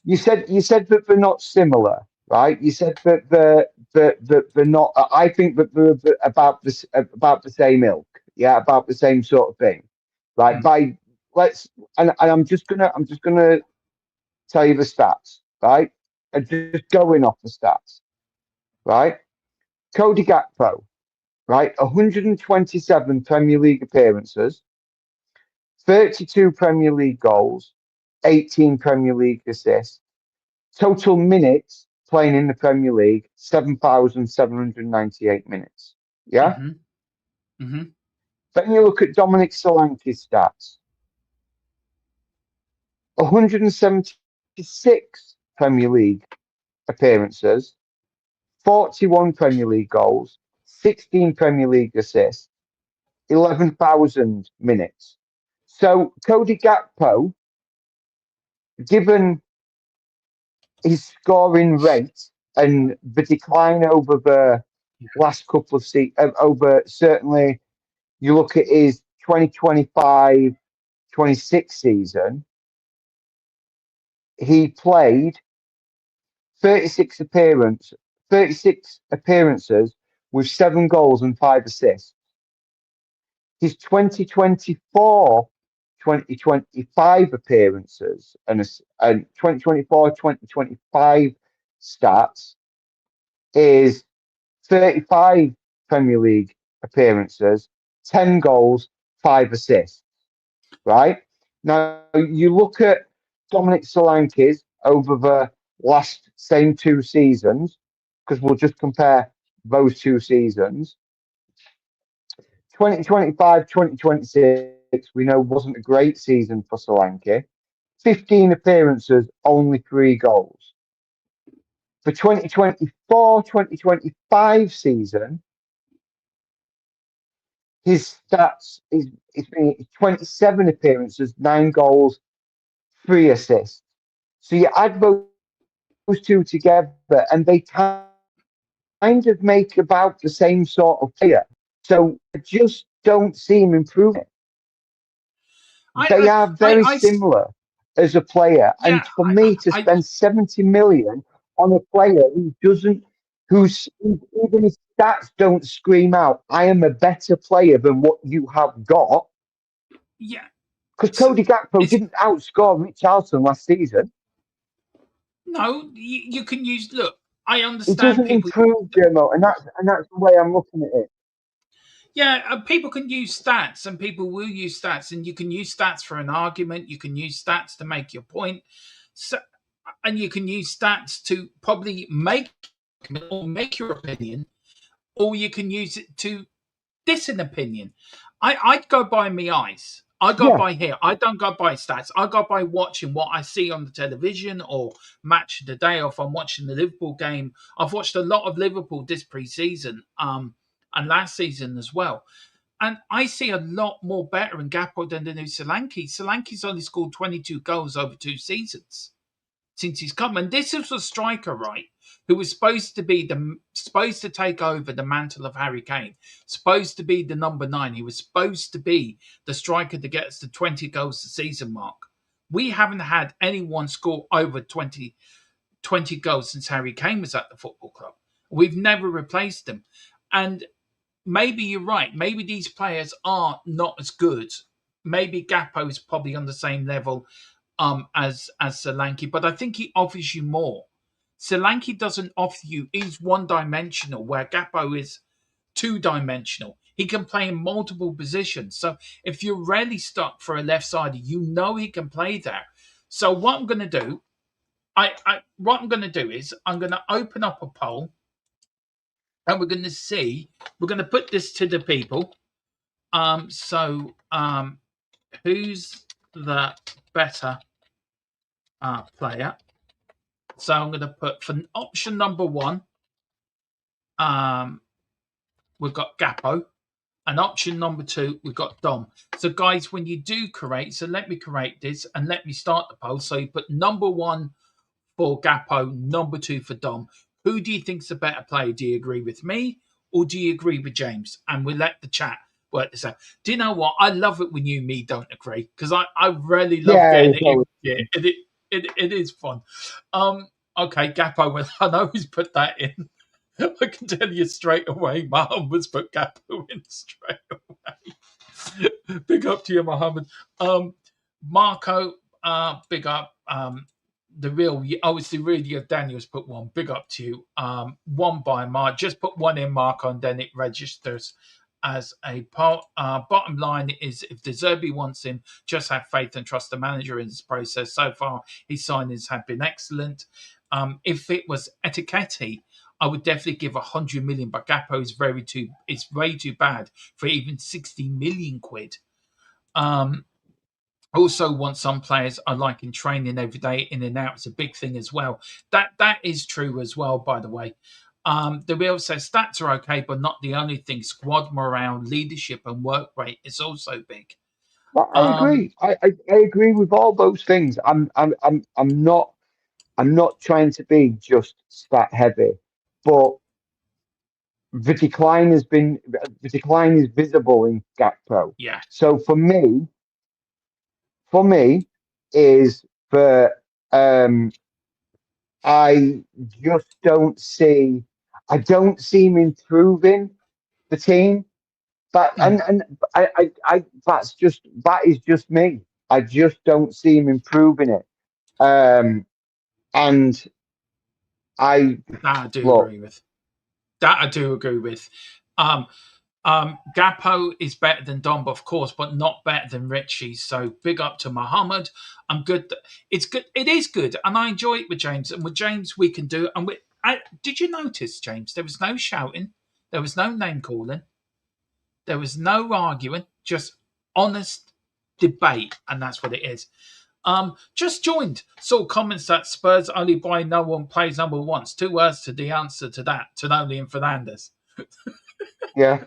You said that they're not similar, right? You said that they're not. I think that they're about the same ilk, yeah, about the same sort of thing, right? Mm. And I'm just gonna tell you the stats, right? And just going off the stats, right? Cody Gakpo, right? 127 Premier League appearances, 32 Premier League goals, 18 Premier League assists. Total minutes playing in the Premier League, 7,798 minutes. Yeah? Mm-hmm. Mm-hmm. Then you look at Dominic Solanke's stats. 176 Premier League appearances, 41 Premier League goals, 16 Premier League assists, 11,000 minutes. So Cody Gakpo, given his scoring rate and the decline over the last couple of over certainly you look at his 2025-26 season, he played 36 appearances with 7 goals and 5 assists. His 2024-2025 appearances and 2024-2025 stats is 35 Premier League appearances, 10 goals, 5 assists. Right? Now, you look at Dominic Solanke's over the last same 2 seasons, because we'll just compare those 2 seasons. 2025-2026, we know wasn't a great season for Solanke. 15 appearances, only 3 goals. For 2024-2025 season, his stats is 27 appearances, 9 goals, 3 assists. So you add those 2 together, and they kind of make about the same sort of player. So I just don't see him improving. They are very similar as a player, Yeah, and for me to spend 70 million on a player whose even his stats don't scream out, I am a better player than what you have got. yeah. Because Cody Gakpo didn't outscore Richarlison last season. No, you can use. Look, I He understand doesn't people. improve, Dermo, and that's the way I'm looking at it. Yeah, people can use stats, and people will use stats, and you can use stats for an argument. You can use stats to make your point, so, and you can use stats to probably make your opinion, or you can use it to diss an opinion. I'd go by my eyes. I go Yeah, by here. I don't go by stats. I go by watching what I see on the television or match of the day. Or if I'm watching the Liverpool game, I've watched a lot of Liverpool this pre-season, and last season as well. And I see a lot more better in Gakpo than the new Solanke. Solanke's only scored 22 goals over 2 seasons since he's come. And this is a striker, right? Who was supposed to take over the mantle of Harry Kane, supposed to be the number 9. He was supposed to be the striker that gets the 20 goals a season mark. We haven't had anyone score over 20 goals since Harry Kane was at the football club. We've never replaced him. And maybe you're right. Maybe these players are not as good. Maybe Gakpo is probably on the same level as Solanke, but I think he offers you more. Solanke doesn't offer you. He's one-dimensional, where Gakpo is two-dimensional. He can play in multiple positions. So if you're really stuck for a left side, you know he can play there. So what I'm going to do, is I'm going to open up a poll, and we're going to see. We're going to put this to the people. Who's the better player? So I'm going to put for option number 1. We've got Gakpo. And option number 2, we've got Dom. So, guys, when you do create, so let me create this and let me start the poll. So you put number 1 for Gakpo, number 2 for Dom. Who do you think's a better player? Do you agree with me or do you agree with James? And we'll let the chat work this out. Do you know what? I love it when you and me don't agree because I really love getting it. It is fun. Okay, Gakpo. Well, I know who's put that in. I can tell you straight away, Mohammed's put Gakpo in straight away. Big up to you, Mohammed. Marco, big up. The real, Daniel's put 1. Big up to you. 1 by Mark. Just put 1 in, Marco, and then it registers as a part. Bottom line is, if De Zerbi wants him, just have faith and trust the manager in this process. So far, his signings have been excellent. If it was Etiquette, I would definitely give 100 million, but Gakpo is way too bad for even 60 million quid. Also want some players I like in training every day, in and out. It's a big thing as well. That is true as well, by the way. The real says stats are okay, but not the only thing. Squad morale, leadership, and work rate is also big. Well, I agree. I agree with all those things. I'm not trying to be just stat heavy, but the decline is visible in Gakpo. Yeah. So for me is for I don't see him improving the team. But and that is just me. I just don't see him improving it. And I do agree with. That I do agree with. Gakpo is better than Dom, of course, but not better than Richie. So big up to Mohammed. I'm good. It's good. It is good, and I enjoy it with James. And with James, we can do it. And did you notice, James? There was no shouting. There was no name calling. There was no arguing. Just honest debate, and that's what it is. Just joined. Saw comments that Spurs only buy no one plays number once. 2 words to the answer to that. Tonoli and Fernandes. Yeah.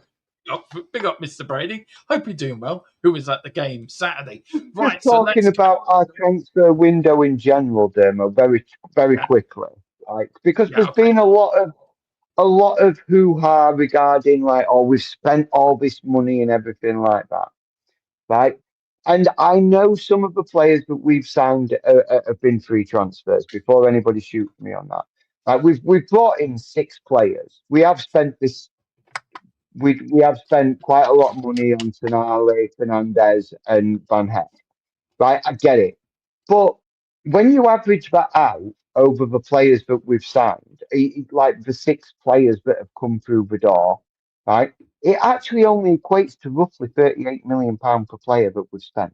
Big up, Mr. Brady. Hope you're doing well. Who was at the game Saturday? Right. Just talking about our transfer window in general, Dermo, very quickly, like because there's been a lot of hoo-ha regarding we've spent all this money and everything like that, right? And I know some of the players that we've signed have been free transfers. Before anybody shoots me on that, we've brought in 6 players. We have spent this. We have spent quite a lot of money on Tonali, Fernandes, and Van Heck. Right, I get it, but when you average that out over the players that we've signed, like the 6 players that have come through the door, right, it actually only equates to roughly £38 million per player that we've spent.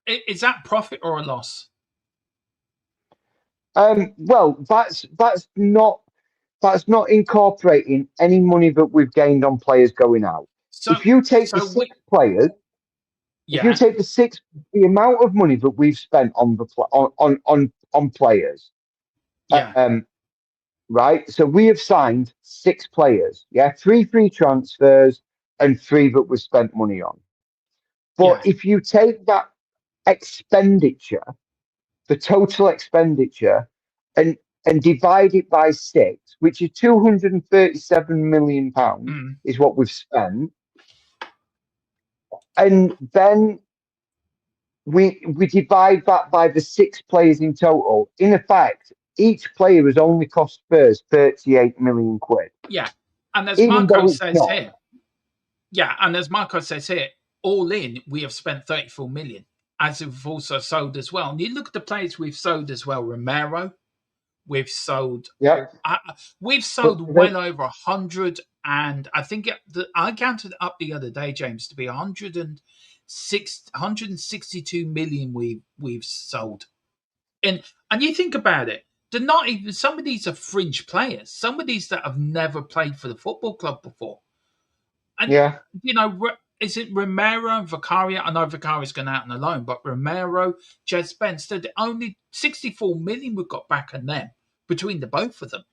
Is that profit or a loss? Well, that's not incorporating any money that we've gained on players going out. So if you take the 6 players, if you take the amount of money that we've spent on on players, right? So we have signed 6 players, 3 free transfers and 3 that we spent money on. But if you take that expenditure, the total expenditure, and divide it by 6, which is £237 million, is what we've spent, and then we divide that by the 6 players in total. In effect, each player has only cost Spurs 38 million quid. Yeah, and as Marco says here, all in we have spent 34 million, as we've also sold as well. And you look at the players we've sold as well. Romero, we've sold. Yeah. We've But sold well over 100, and I think I counted up the other day, James, to be 162 million we've sold. And you think about it, they're not even. Some of these are fringe players. Some of these that have never played for the football club before. And yeah, is it Romero and Vicario? I know Vicario's gone out on a loan, but Romero, Jed Spence, they're the only 64 million we've got back on them between the both of them.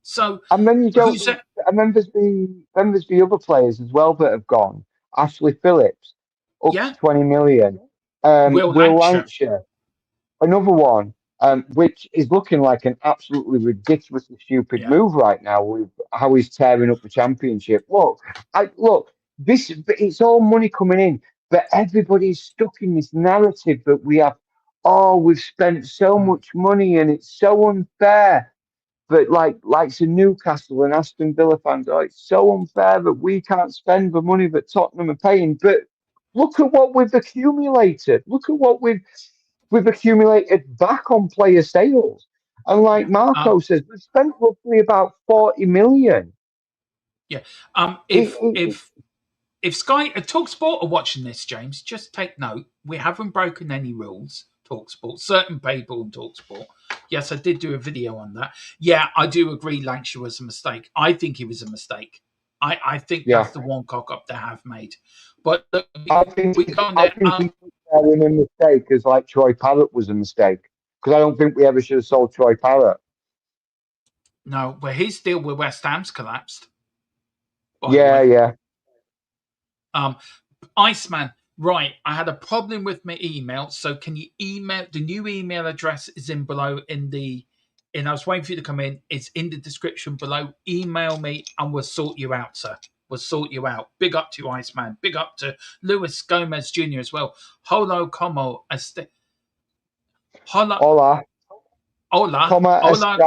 So and then you don't. who's that? And then there's the other players as well that have gone. Ashley Phillips, up to Yeah, 20 million. Will Will Lancashire. Lancashire, another one, which is looking like an absolutely ridiculously stupid Yeah, move right now with how he's tearing up the championship. Look, this it's all money coming in, but everybody's stuck in this narrative that we have. Oh, we've spent so mm, much money and it's so unfair. But like some Newcastle and Aston Villa fans, oh, it's so unfair that we can't spend the money that Tottenham are paying. But look at what we've accumulated. Look at what we've accumulated back on player sales. And like yeah, Marco says, we've spent roughly about 40 million. yeah. It, If Sky Talksport are watching this, James, just take note. We haven't broken any rules. Talksport, certain people in Talksport. Yes, I did do a video on that. Yeah, I do agree. Lancashire was a mistake. I think he was a mistake. I think yeah, that's the one cock up they have made. But look, I think we go on I there. think he's carrying a mistake as like Troy Parrott was a mistake because I don't think we ever should have sold Troy Parrott. No, but his deal with West Ham's collapsed. By the Yeah, way, yeah. Iceman. Right, I had a problem with my email. So can you email the new email address is in below in the and I was waiting for you to come in. It's in the description below. Email me and we'll sort you out, sir. We'll sort you out. Big up to Iceman. Big up to Luis Gomez Jr. as well. Holo como hola Hola, hola comment, hola.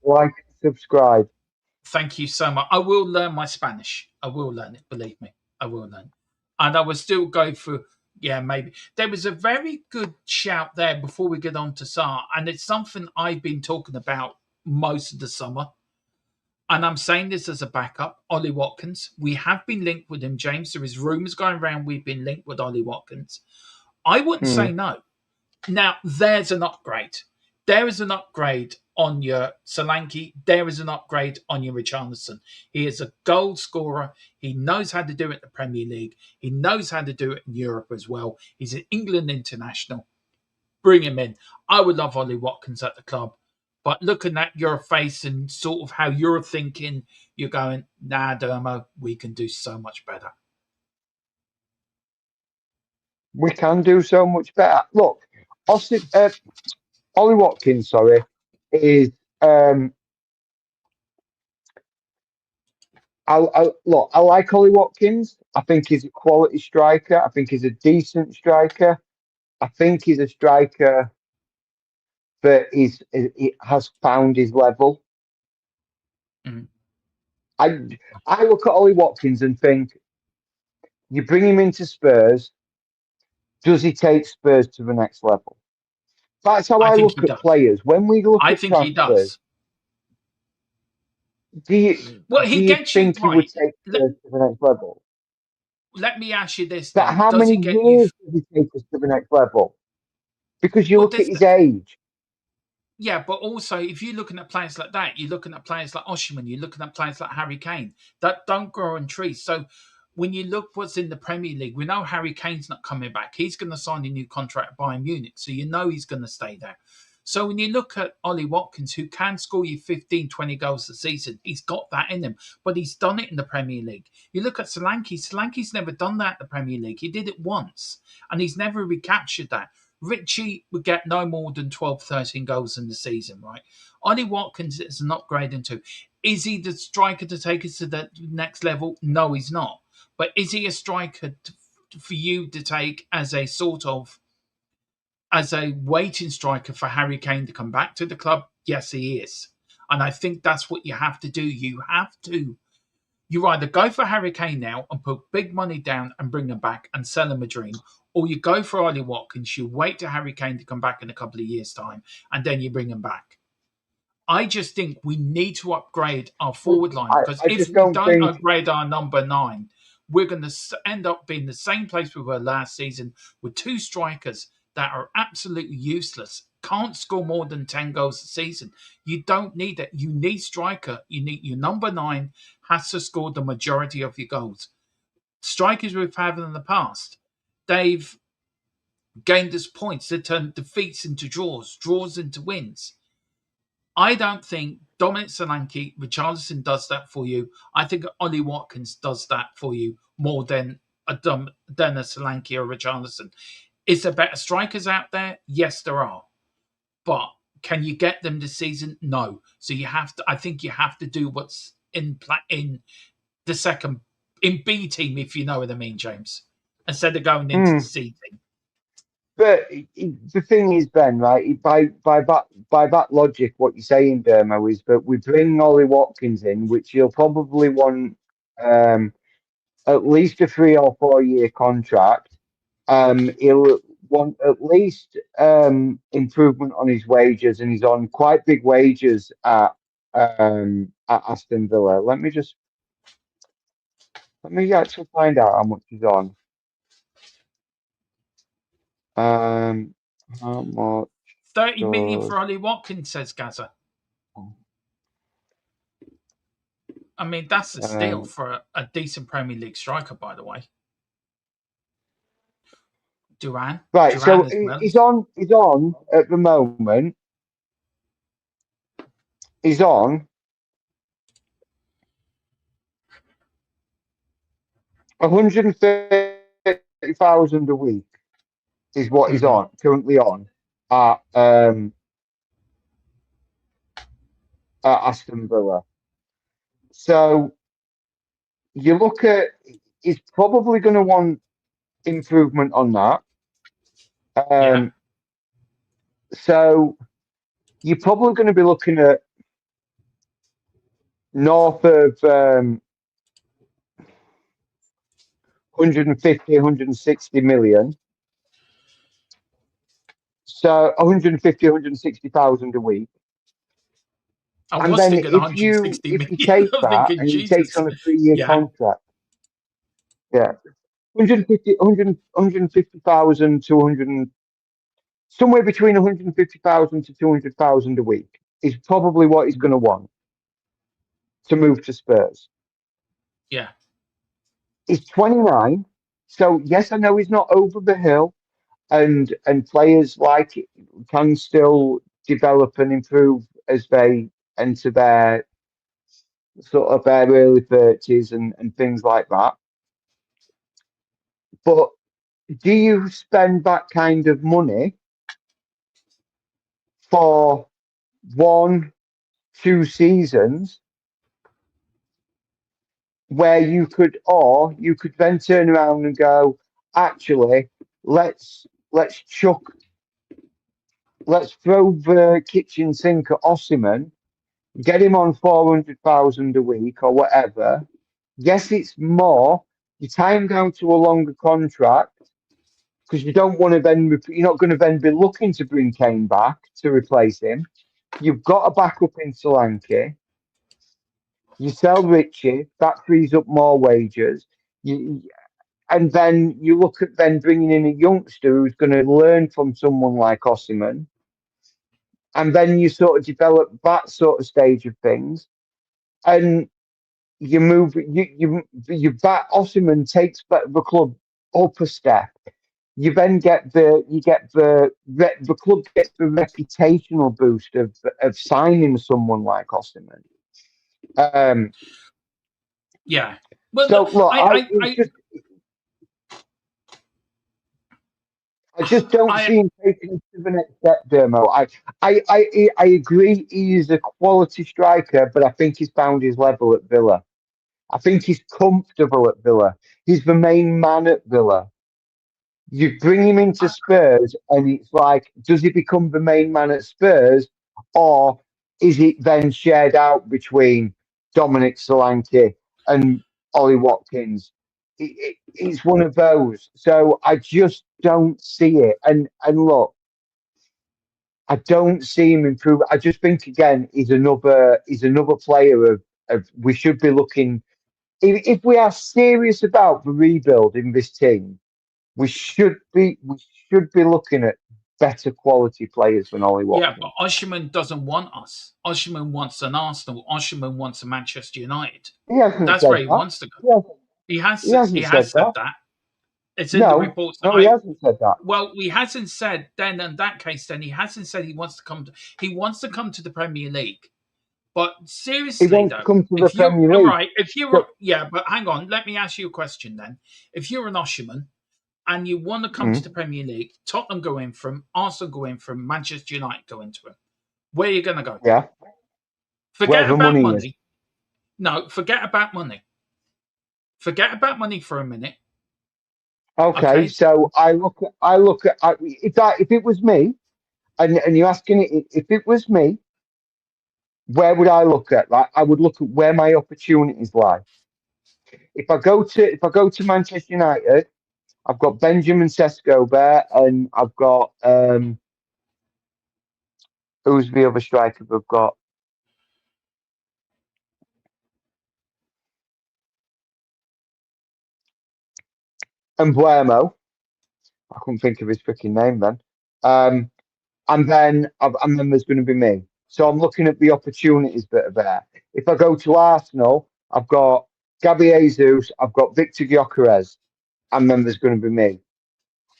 like, subscribe. Thank you so much. I will learn my Spanish. I will learn it. Believe me, I will learn. And I will still go through. Yeah, maybe there was a very good shout there before we get on to Saar, and it's something I've been talking about most of the summer. And I'm saying this as a backup. Ollie Watkins. We have been linked with him, James. There is rumours going around we've been linked with Ollie Watkins. I wouldn't Hmm. say no. Now, there's an upgrade. There is an upgrade on your Solanke. There is an upgrade on your Richarlison. He is a goal scorer. He knows how to do it in the Premier League. He knows how to do it in Europe as well. He's an England international. Bring him in. I would love Ollie Watkins at the club. But looking at your face and sort of how you're thinking, you're going, nah, Dermo, we can do so much better. We can do so much better. Look, Ollie Watkins, sorry, is look. I like Ollie Watkins. I think he's a quality striker. I think he's a decent striker. I think he's a striker that he has found his level. Mhm. I look at Ollie Watkins and think, you bring him into Spurs, does he take Spurs to the next level? That's how I I think look he at does. players. When we look I at think he transfers, does. do you Well, do he you gets you think he would right. take Spurs to the next level? Let me ask you this But then: how does many he get you? years does he take us to the next level? Because you Well, look at his age. yeah, but also if you're looking at players like that, you're looking at players like Osimhen, you're looking at players like Harry Kane that don't grow on trees. So when you look what's in the Premier League, we know Harry Kane's not coming back. He's going to sign a new contract at Bayern Munich, so you know he's going to stay there. So when you look at Ollie Watkins, who can score you 15, 20 goals a season, he's got that in him, but he's done it in the Premier League. You look at Solanke, Solanke's never done that in the Premier League. He did it once, and he's never recaptured that. Richie would get no more than 12, 13 goals in the season, right? Ollie Watkins is an upgrade into. Is he the striker to take us to the next level? No, he's not. But is he a striker for you to take as a sort of as a waiting striker for Harry Kane to come back to the club? Yes, he is. And I think that's what you have to do. You either go for Harry Kane now and put big money down and bring him back and sell him a dream, or you go for Ollie Watkins, you wait to Harry Kane to come back in a couple of years' time, and then you bring him back. I just think we need to upgrade our forward line, because I if just we don't don't think. upgrade our number 9, we're going to end up being the same place we were last season with 2 strikers that are absolutely useless, can't score more than 10 goals a season. You don't need that. You need striker. You need your number 9 has to score the majority of your goals. Strikers we've had in the past, they've gained us points. They turn defeats into draws, draws into wins. I don't think Dominic Solanke, Richarlison does that for you. I think Ollie Watkins does that for you more than a Solanke or Richarlison. Is there better strikers out there? Yes, there are. But can you get them this season? No. So you have to. I think you have to do what's in the second in B team, if you know what I mean, James, instead of going into the C team. But the thing is, Ben, right? By that logic, what you're saying, Dermo, is that we bring Ollie Watkins in, which he'll probably want at least a 3 or 4 year contract. He'll want at least improvement on his wages, and he's on quite big wages at Aston Villa. Let me actually find out how much he's on. How much? 30 million for Ollie Watkins, says Gaza. I mean, that's a steal for a decent Premier League striker, by the way. Duran. Right, so well. he's on at the moment. He's on 130,000 a week is what he's on currently on at Aston Villa. So you look at, he's probably going to want improvement on that. So you're probably going to be looking at north of 150, 160 million. So 150, 160,000 a week. I And was then thinking 160 if you million. take I'm that thinking, and he Jesus. takes on a 3-year contract, 150,000 to 100, somewhere between 150,000 to 200,000 a week is probably what he's going to want to move to Spurs. Yeah. He's 29, so yes, I know he's not over the hill, and players like it can still develop and improve as they enter their sort of their early 30s and things like that. But do you spend that kind of money for 1, 2 seasons where you could then turn around and go, actually, let's throw the kitchen sink at Osimhen, get him on 400,000 a week or whatever. Yes, it's more. You tie him down to a longer contract because you don't want to then. You're not going to then be looking to bring Kane back to replace him. You've got a backup in Solanke. You sell Richie, that frees up more wages. And then you look at then bringing in a youngster who's going to learn from someone like Osimhen. And then you sort of develop that sort of stage of things. And you move, that Osimhen takes the club up a step. You then get the club gets the reputational boost of signing someone like Osimhen. Yeah. Well, So look, I just don't see him taking it to the next step, Dermo. I agree he is a quality striker, but I think he's found his level at Villa. I think he's comfortable at Villa. He's the main man at Villa. You bring him into Spurs, and it's like, does he become the main man at Spurs, or is it then shared out between Dominic Solanke and Ollie Watkins? it's one of those. So I just don't see it. And look, I don't see him improve. I just think again he's another player of we should be looking if we are serious about the rebuild in this team, we should be looking at better quality players than Ollie Yeah, Watkins. but Osherman doesn't want us. Osherman wants an Arsenal. Osherman wants a Manchester United. He hasn't That's said where he that. wants to go. He hasn't He said has said that. that. It's in the No, reports that no, he hasn't said that. well, he hasn't said then in that case, then he hasn't said he wants to come to the Premier League. But He seriously wants to though, come to the if you're Premier League. right, So, yeah, but hang on, let me ask you a question then. If you're an Osherman and you want to come to the Premier League, Tottenham go in from, Arsenal go in from, Manchester United go into him. Where are you going to go? yeah, Forget where the about money is. money. No, forget about money. Forget about money for a minute. Okay, so I look at if it was me, and you're asking it, if it was me, where would I look at? Like I would look at where my opportunities lie. If I go to Manchester United, I've got Benjamin Sesko there, and I've got who's the other striker we've got? Emblemo. I couldn't think of his freaking name then. And then there's going to be me. So I'm looking at the opportunities that are there. If I go to Arsenal, I've got Gabby Jesus, I've got Victor Gyökeres, and then there's going to be me.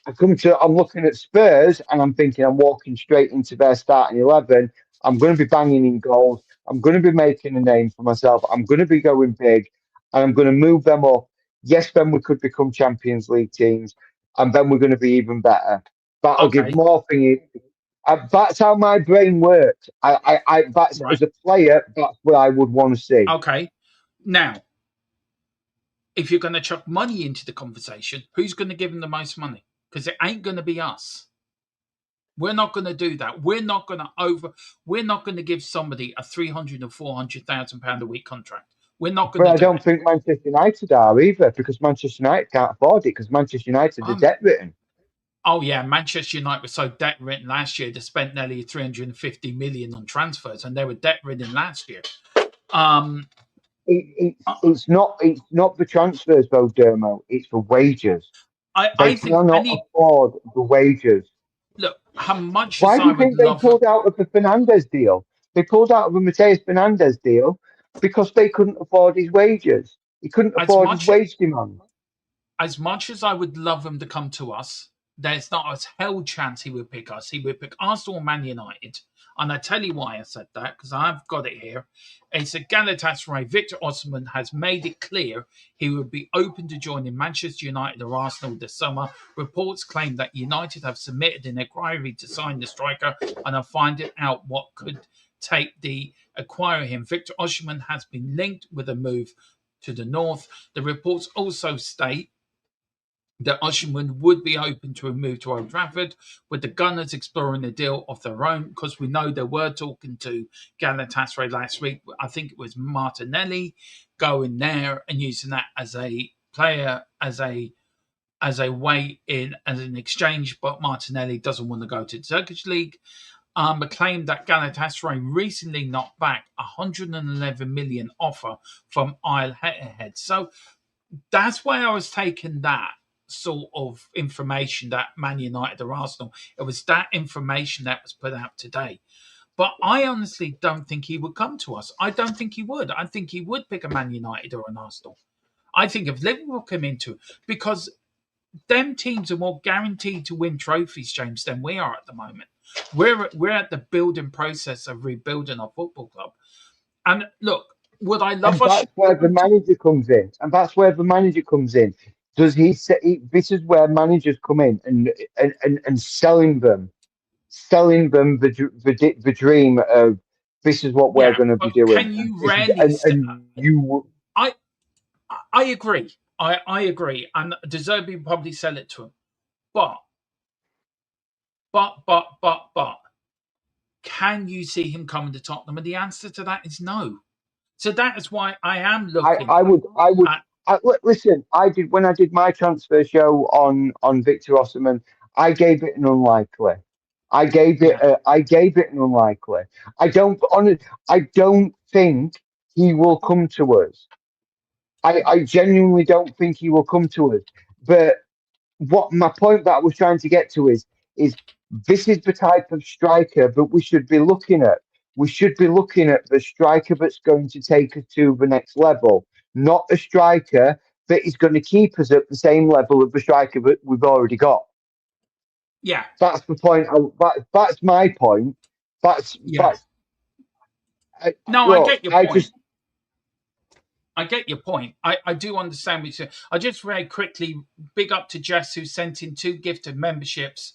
I'm looking at Spurs, and I'm thinking I'm walking straight into their starting 11. I'm going to be banging in goals. I'm going to be making a name for myself. I'm going to be going big, and I'm going to move them up. Yes, then we could become Champions League teams, and then we're going to be even better. That'll give Okay, more thingy. That's how my brain works. That's right. as a player, that's what I would want to see. Okay. Now, if you're going to chuck money into the conversation, who's going to give him the most money? Because it ain't going to be us. We're not going to do that. We're not going to give somebody a 300 or 400,000 pound a week contract. We're not going But to I do don't it. think Manchester United are either, because Manchester United can't afford it, because Manchester United are debt ridden. Oh yeah, Manchester United was so debt ridden last year. They spent nearly 350 million on transfers, and they were debt ridden last year. It's not the transfers though, Dermo. It's the wages. They I think cannot any afford the wages. look how much as Why do I you would think they love pulled out of the Fernandez deal? They pulled out of the Mateus Fernandez deal because they couldn't afford his wages. He couldn't as afford his much wage demand. as I would love him to come to us, there's not a hell chance he would pick us. He would pick Arsenal or Man United. And I tell you why I said that, because I've got it here. It's a Galatasaray. Victor Osimhen has made it clear he would be open to joining Manchester United or Arsenal this summer. Reports claim that United have submitted an inquiry to sign the striker and are finding out what could take the acquire him. Victor Osimhen has been linked with a move to the north. The reports also state that Osimhen would be open to a move to Old Trafford, with the Gunners exploring a deal of their own, because we know they were talking to Galatasaray last week. I think it was Martinelli going there and using that as a player, as a way in, as an exchange, but Martinelli doesn't want to go to the Turkish league. But claimed that Galatasaray recently knocked back a 111 million offer from Al Ittihad. So that's why I was taking that sort of information that Man United or Arsenal. It was that information that was put out today. But I honestly don't think he would come to us. I don't think he would. I think he would pick a Man United or an Arsenal. I think if Liverpool come into it, because them teams are more guaranteed to win trophies, James, than we are at the moment. We're at the building process of rebuilding our football club. And look, would I love And us? that's where the manager comes in. Does he say this is where managers come in and selling them the dream of this is what we're Yeah, going to be but doing, can and you this is rarely? and you I I agree. I agree, and De Zerbi would probably sell it to him. But can you see him coming to Tottenham? And the answer to that is no. So that is why I am looking I would at. Listen, I did when I did my transfer show on Victor Osimhen. I gave it an unlikely. Yeah, I gave it an unlikely. I don't think he will come to us. I genuinely don't think he will come to us. But what my point that I was trying to get to is this is the type of striker that we should be looking at. We should be looking at the striker that's going to take us to the next level, not a striker that is going to keep us at the same level of the striker that we've already got. yeah, That's the point. That's my point. yeah. That's No, I look. get your I point. just I get your point. I do understand what you're saying. I just very quickly big up to Jess who sent in 2 gifted memberships.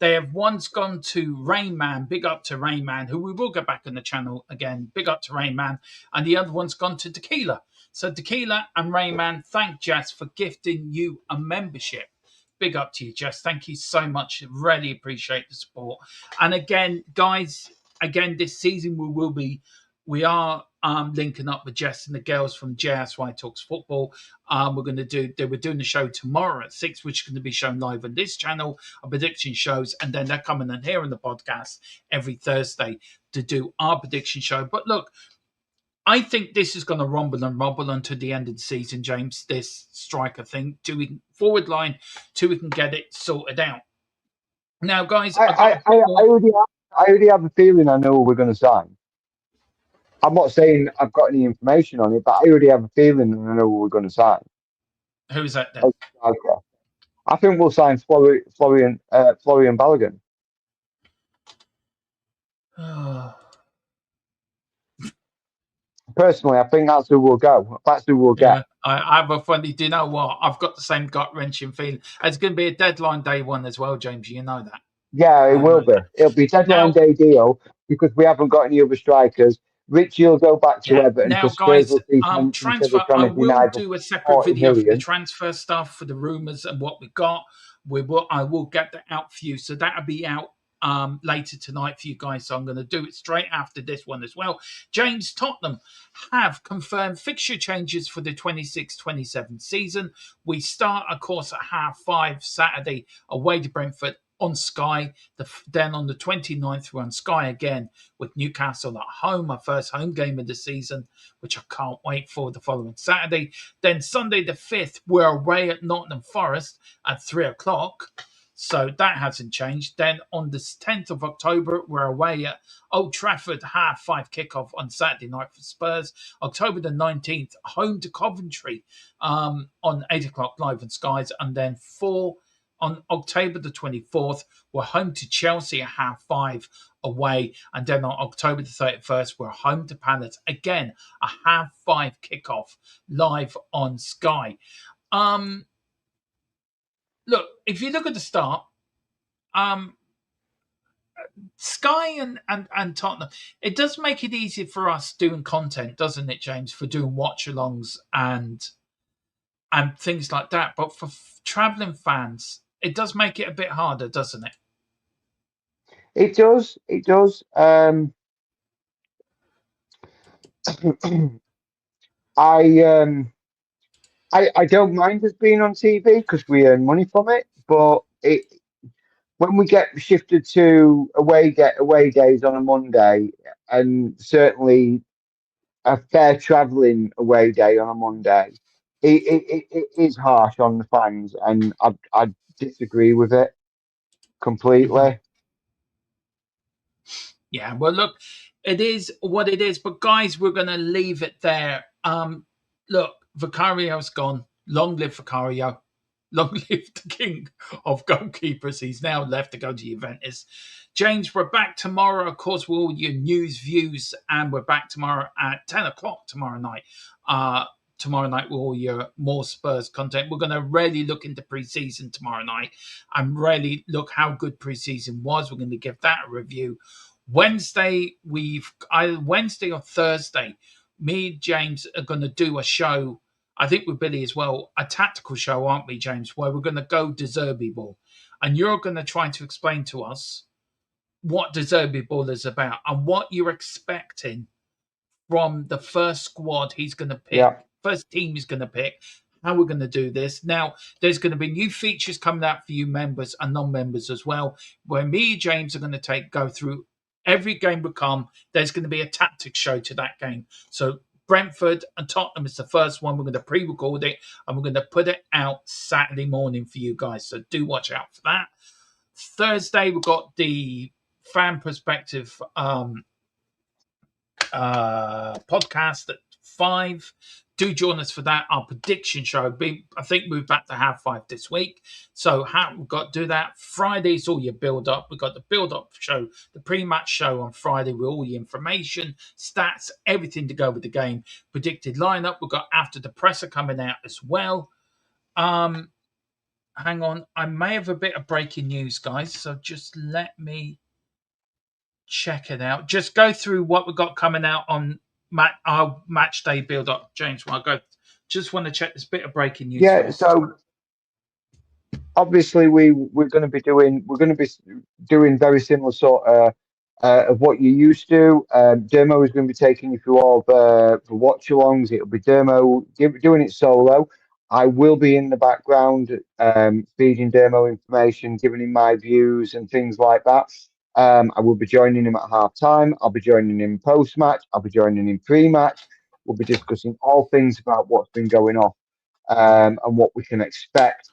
They have one's gone to Rain Man, big up to Rain Man, who we will get back on the channel again. Big up to Rain Man, and the other one's gone to Tequila. So Tequila and Rain Man, thank Jess for gifting you a membership. Big up to you, Jess. Thank you so much. Really appreciate the support. And again, guys, this season we are linking up with Jess and the girls from JSY Talks Football. They were doing the show tomorrow at 6, which is going to be shown live on this channel, our prediction shows, and then they're coming in here on the podcast every Thursday to do our prediction show. But look, I think this is going to rumble and rumble until the end of the season, James, this striker thing, till we forward line, till we can get it sorted out. Now, guys, I've got a bit more. I already have a feeling I know who we're going to sign. I'm not saying I've got any information on it, but I already have a feeling and I know who we're going to sign. Who's that then? Okay. I think we'll sign Florian Balogun. Personally, I think that's who we'll go. That's who we'll get. Yeah, I have a funny. Do you know what? I've got the same gut wrenching feeling. It's going to be a deadline day one as well, James. You know that. Yeah, it will be. It'll be deadline Now, day deal because we haven't got any other strikers. Richie will go back to yeah. Everton Now, because Spurs guys, will see sense instead transfer. of trying I to will deny the do a separate 40 video for the million. transfer stuff, for the rumors and what we got. I will get that out for you. So that'll be out later tonight for you guys. So I'm going to do it straight after this one as well. James, Tottenham have confirmed fixture changes for the 26-27 season. We start, of course, at 5:30 Saturday away to Brentford on Sky. Then on the 29th, we're on Sky again with Newcastle at home, our first home game of the season, which I can't wait for the following Saturday. Then Sunday the 5th, we're away at Nottingham Forest at 3 o'clock. So that hasn't changed. Then on the 10th of October, we're away at Old Trafford, 5:30 kickoff on Saturday night for Spurs. October the 19th, home to Coventry on 8 o'clock live on Skies. And then on October the 24th, we're home to Chelsea at 5:30 away. And then on October the 31st, we're home to Palace. Again, a 5:30 kickoff live on Sky. Look, if you look at the start, Sky and Tottenham, it does make it easier for us doing content, doesn't it, James, for doing watch-alongs and things like that. But for travelling fans, it does make it a bit harder, doesn't it? It does. It does. I I don't mind us being on TV because we earn money from it, but when we get shifted to away days on a Monday, and certainly a fair travelling away day on a Monday, it is harsh on the fans, and I disagree with it Mm-hmm. completely. Yeah, well, look, it is what it is. But guys, we're going to leave it there. Look, Vicario's gone. Long live Vicario. Long live the king of goalkeepers. He's now left to go to Juventus. James, we're back tomorrow, of course, with all your news, views, and we're back tomorrow at 10 o'clock tomorrow night. Tomorrow night with all your more Spurs content. We're going to really look into pre-season tomorrow night and really look how good pre-season was. We're going to give that a review. Wednesday or Thursday, me and James are going to do a show, I think with Billy as well, a tactical show, aren't we, James, where we're going to go De Zerbi ball. And you're going to try to explain to us what De Zerbi ball is about and what you're expecting from the first squad he's going to pick, Yeah. first team he's going to pick, how we're going to do this. Now, there's going to be new features coming out for you members and non-members as well, where me and James are going to go through every game we come. There's going to be a tactics show to that game. So Brentford and Tottenham is the first one. We're going to pre-record it and we're going to put it out Saturday morning for you guys. So do watch out for that. Thursday, we've got the fan perspective podcast at 5. Do join us for that. Our prediction show. I think we're back to have 5 this week. So we've got to do that. Friday's all your build up. We've got the build up show, the pre-match show on Friday with all the information, stats, everything to go with the game. Predicted lineup. We've got after the presser coming out as well. Hang on. I may have a bit of breaking news, guys. So just let me check it out. Just go through what we've got coming out on our match day build up, James. While I go, just want to check this bit of breaking news. Yeah, first. so obviously we're going to be doing very similar sort of what you used to. Dermo is going to be taking you through all the watch-alongs. It'll be Dermo doing it solo. I will be in the background feeding Dermo information, giving him my views and things like that. I will be joining him at half-time. I'll be joining him post-match. I'll be joining him pre-match. We'll be discussing all things about what's been going on and what we can expect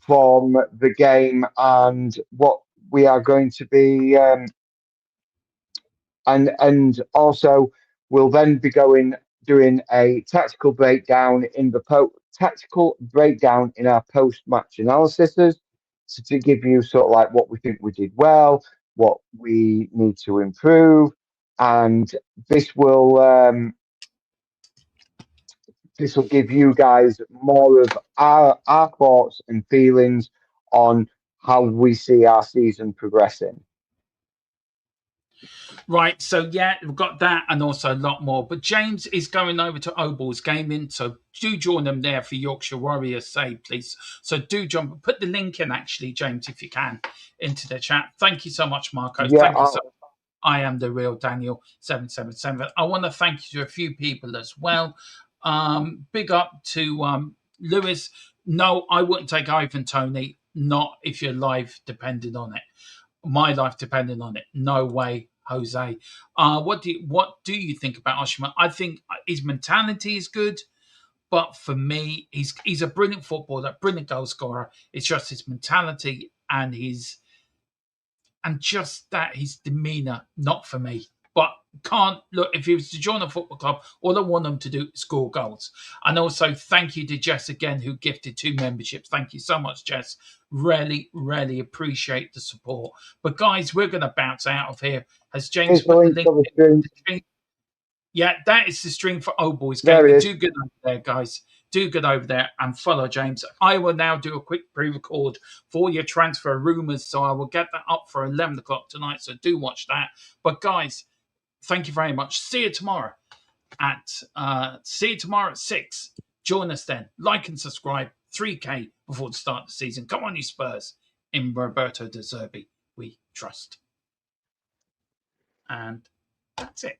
from the game and what we are going to be and also we'll then be doing a tactical breakdown in our post-match analysis to give you sort of like what we think we did well, what we need to improve, and this will give you guys more of our thoughts and feelings on how we see our season progressing. Right, so yeah, we've got that and also a lot more. But James is going over to Oballs Gaming, so do join them there for Yorkshire Warriors save, please. So do jump, put the link in actually, James, if you can, into the chat. Thank you so much, Marco. Yeah, Thank you so much. I am the real Daniel 777. I want to thank you to a few people as well. Big up to Lewis. No, I wouldn't take Ivan Toney, not if your life depended on it. My life depended on it. No way, Jose. What do you think about Osimhen? I think his mentality is good, but for me, he's a brilliant footballer, brilliant goal scorer. It's just his mentality and his demeanour, not for me. But can't look, if he was to join a football club, all I want him to do is score goals. And also thank you to Jess again, who gifted 2 memberships. Thank you so much, Jess. Really, really appreciate the support. But guys, we're going to bounce out of here. Has James put the link in the stream? Yeah, that is the stream for Old Boys Gaming. Do good over there, guys. Do good over there and follow James. I will now do a quick pre-record for your transfer rumours, so I will get that up for 11 o'clock tonight, so do watch that. But guys, thank you very much. See you tomorrow at 6. Join us then. Like and subscribe. 3K before the start of the season. Come on, you Spurs. In Roberto De Zerbi, we trust. And that's it.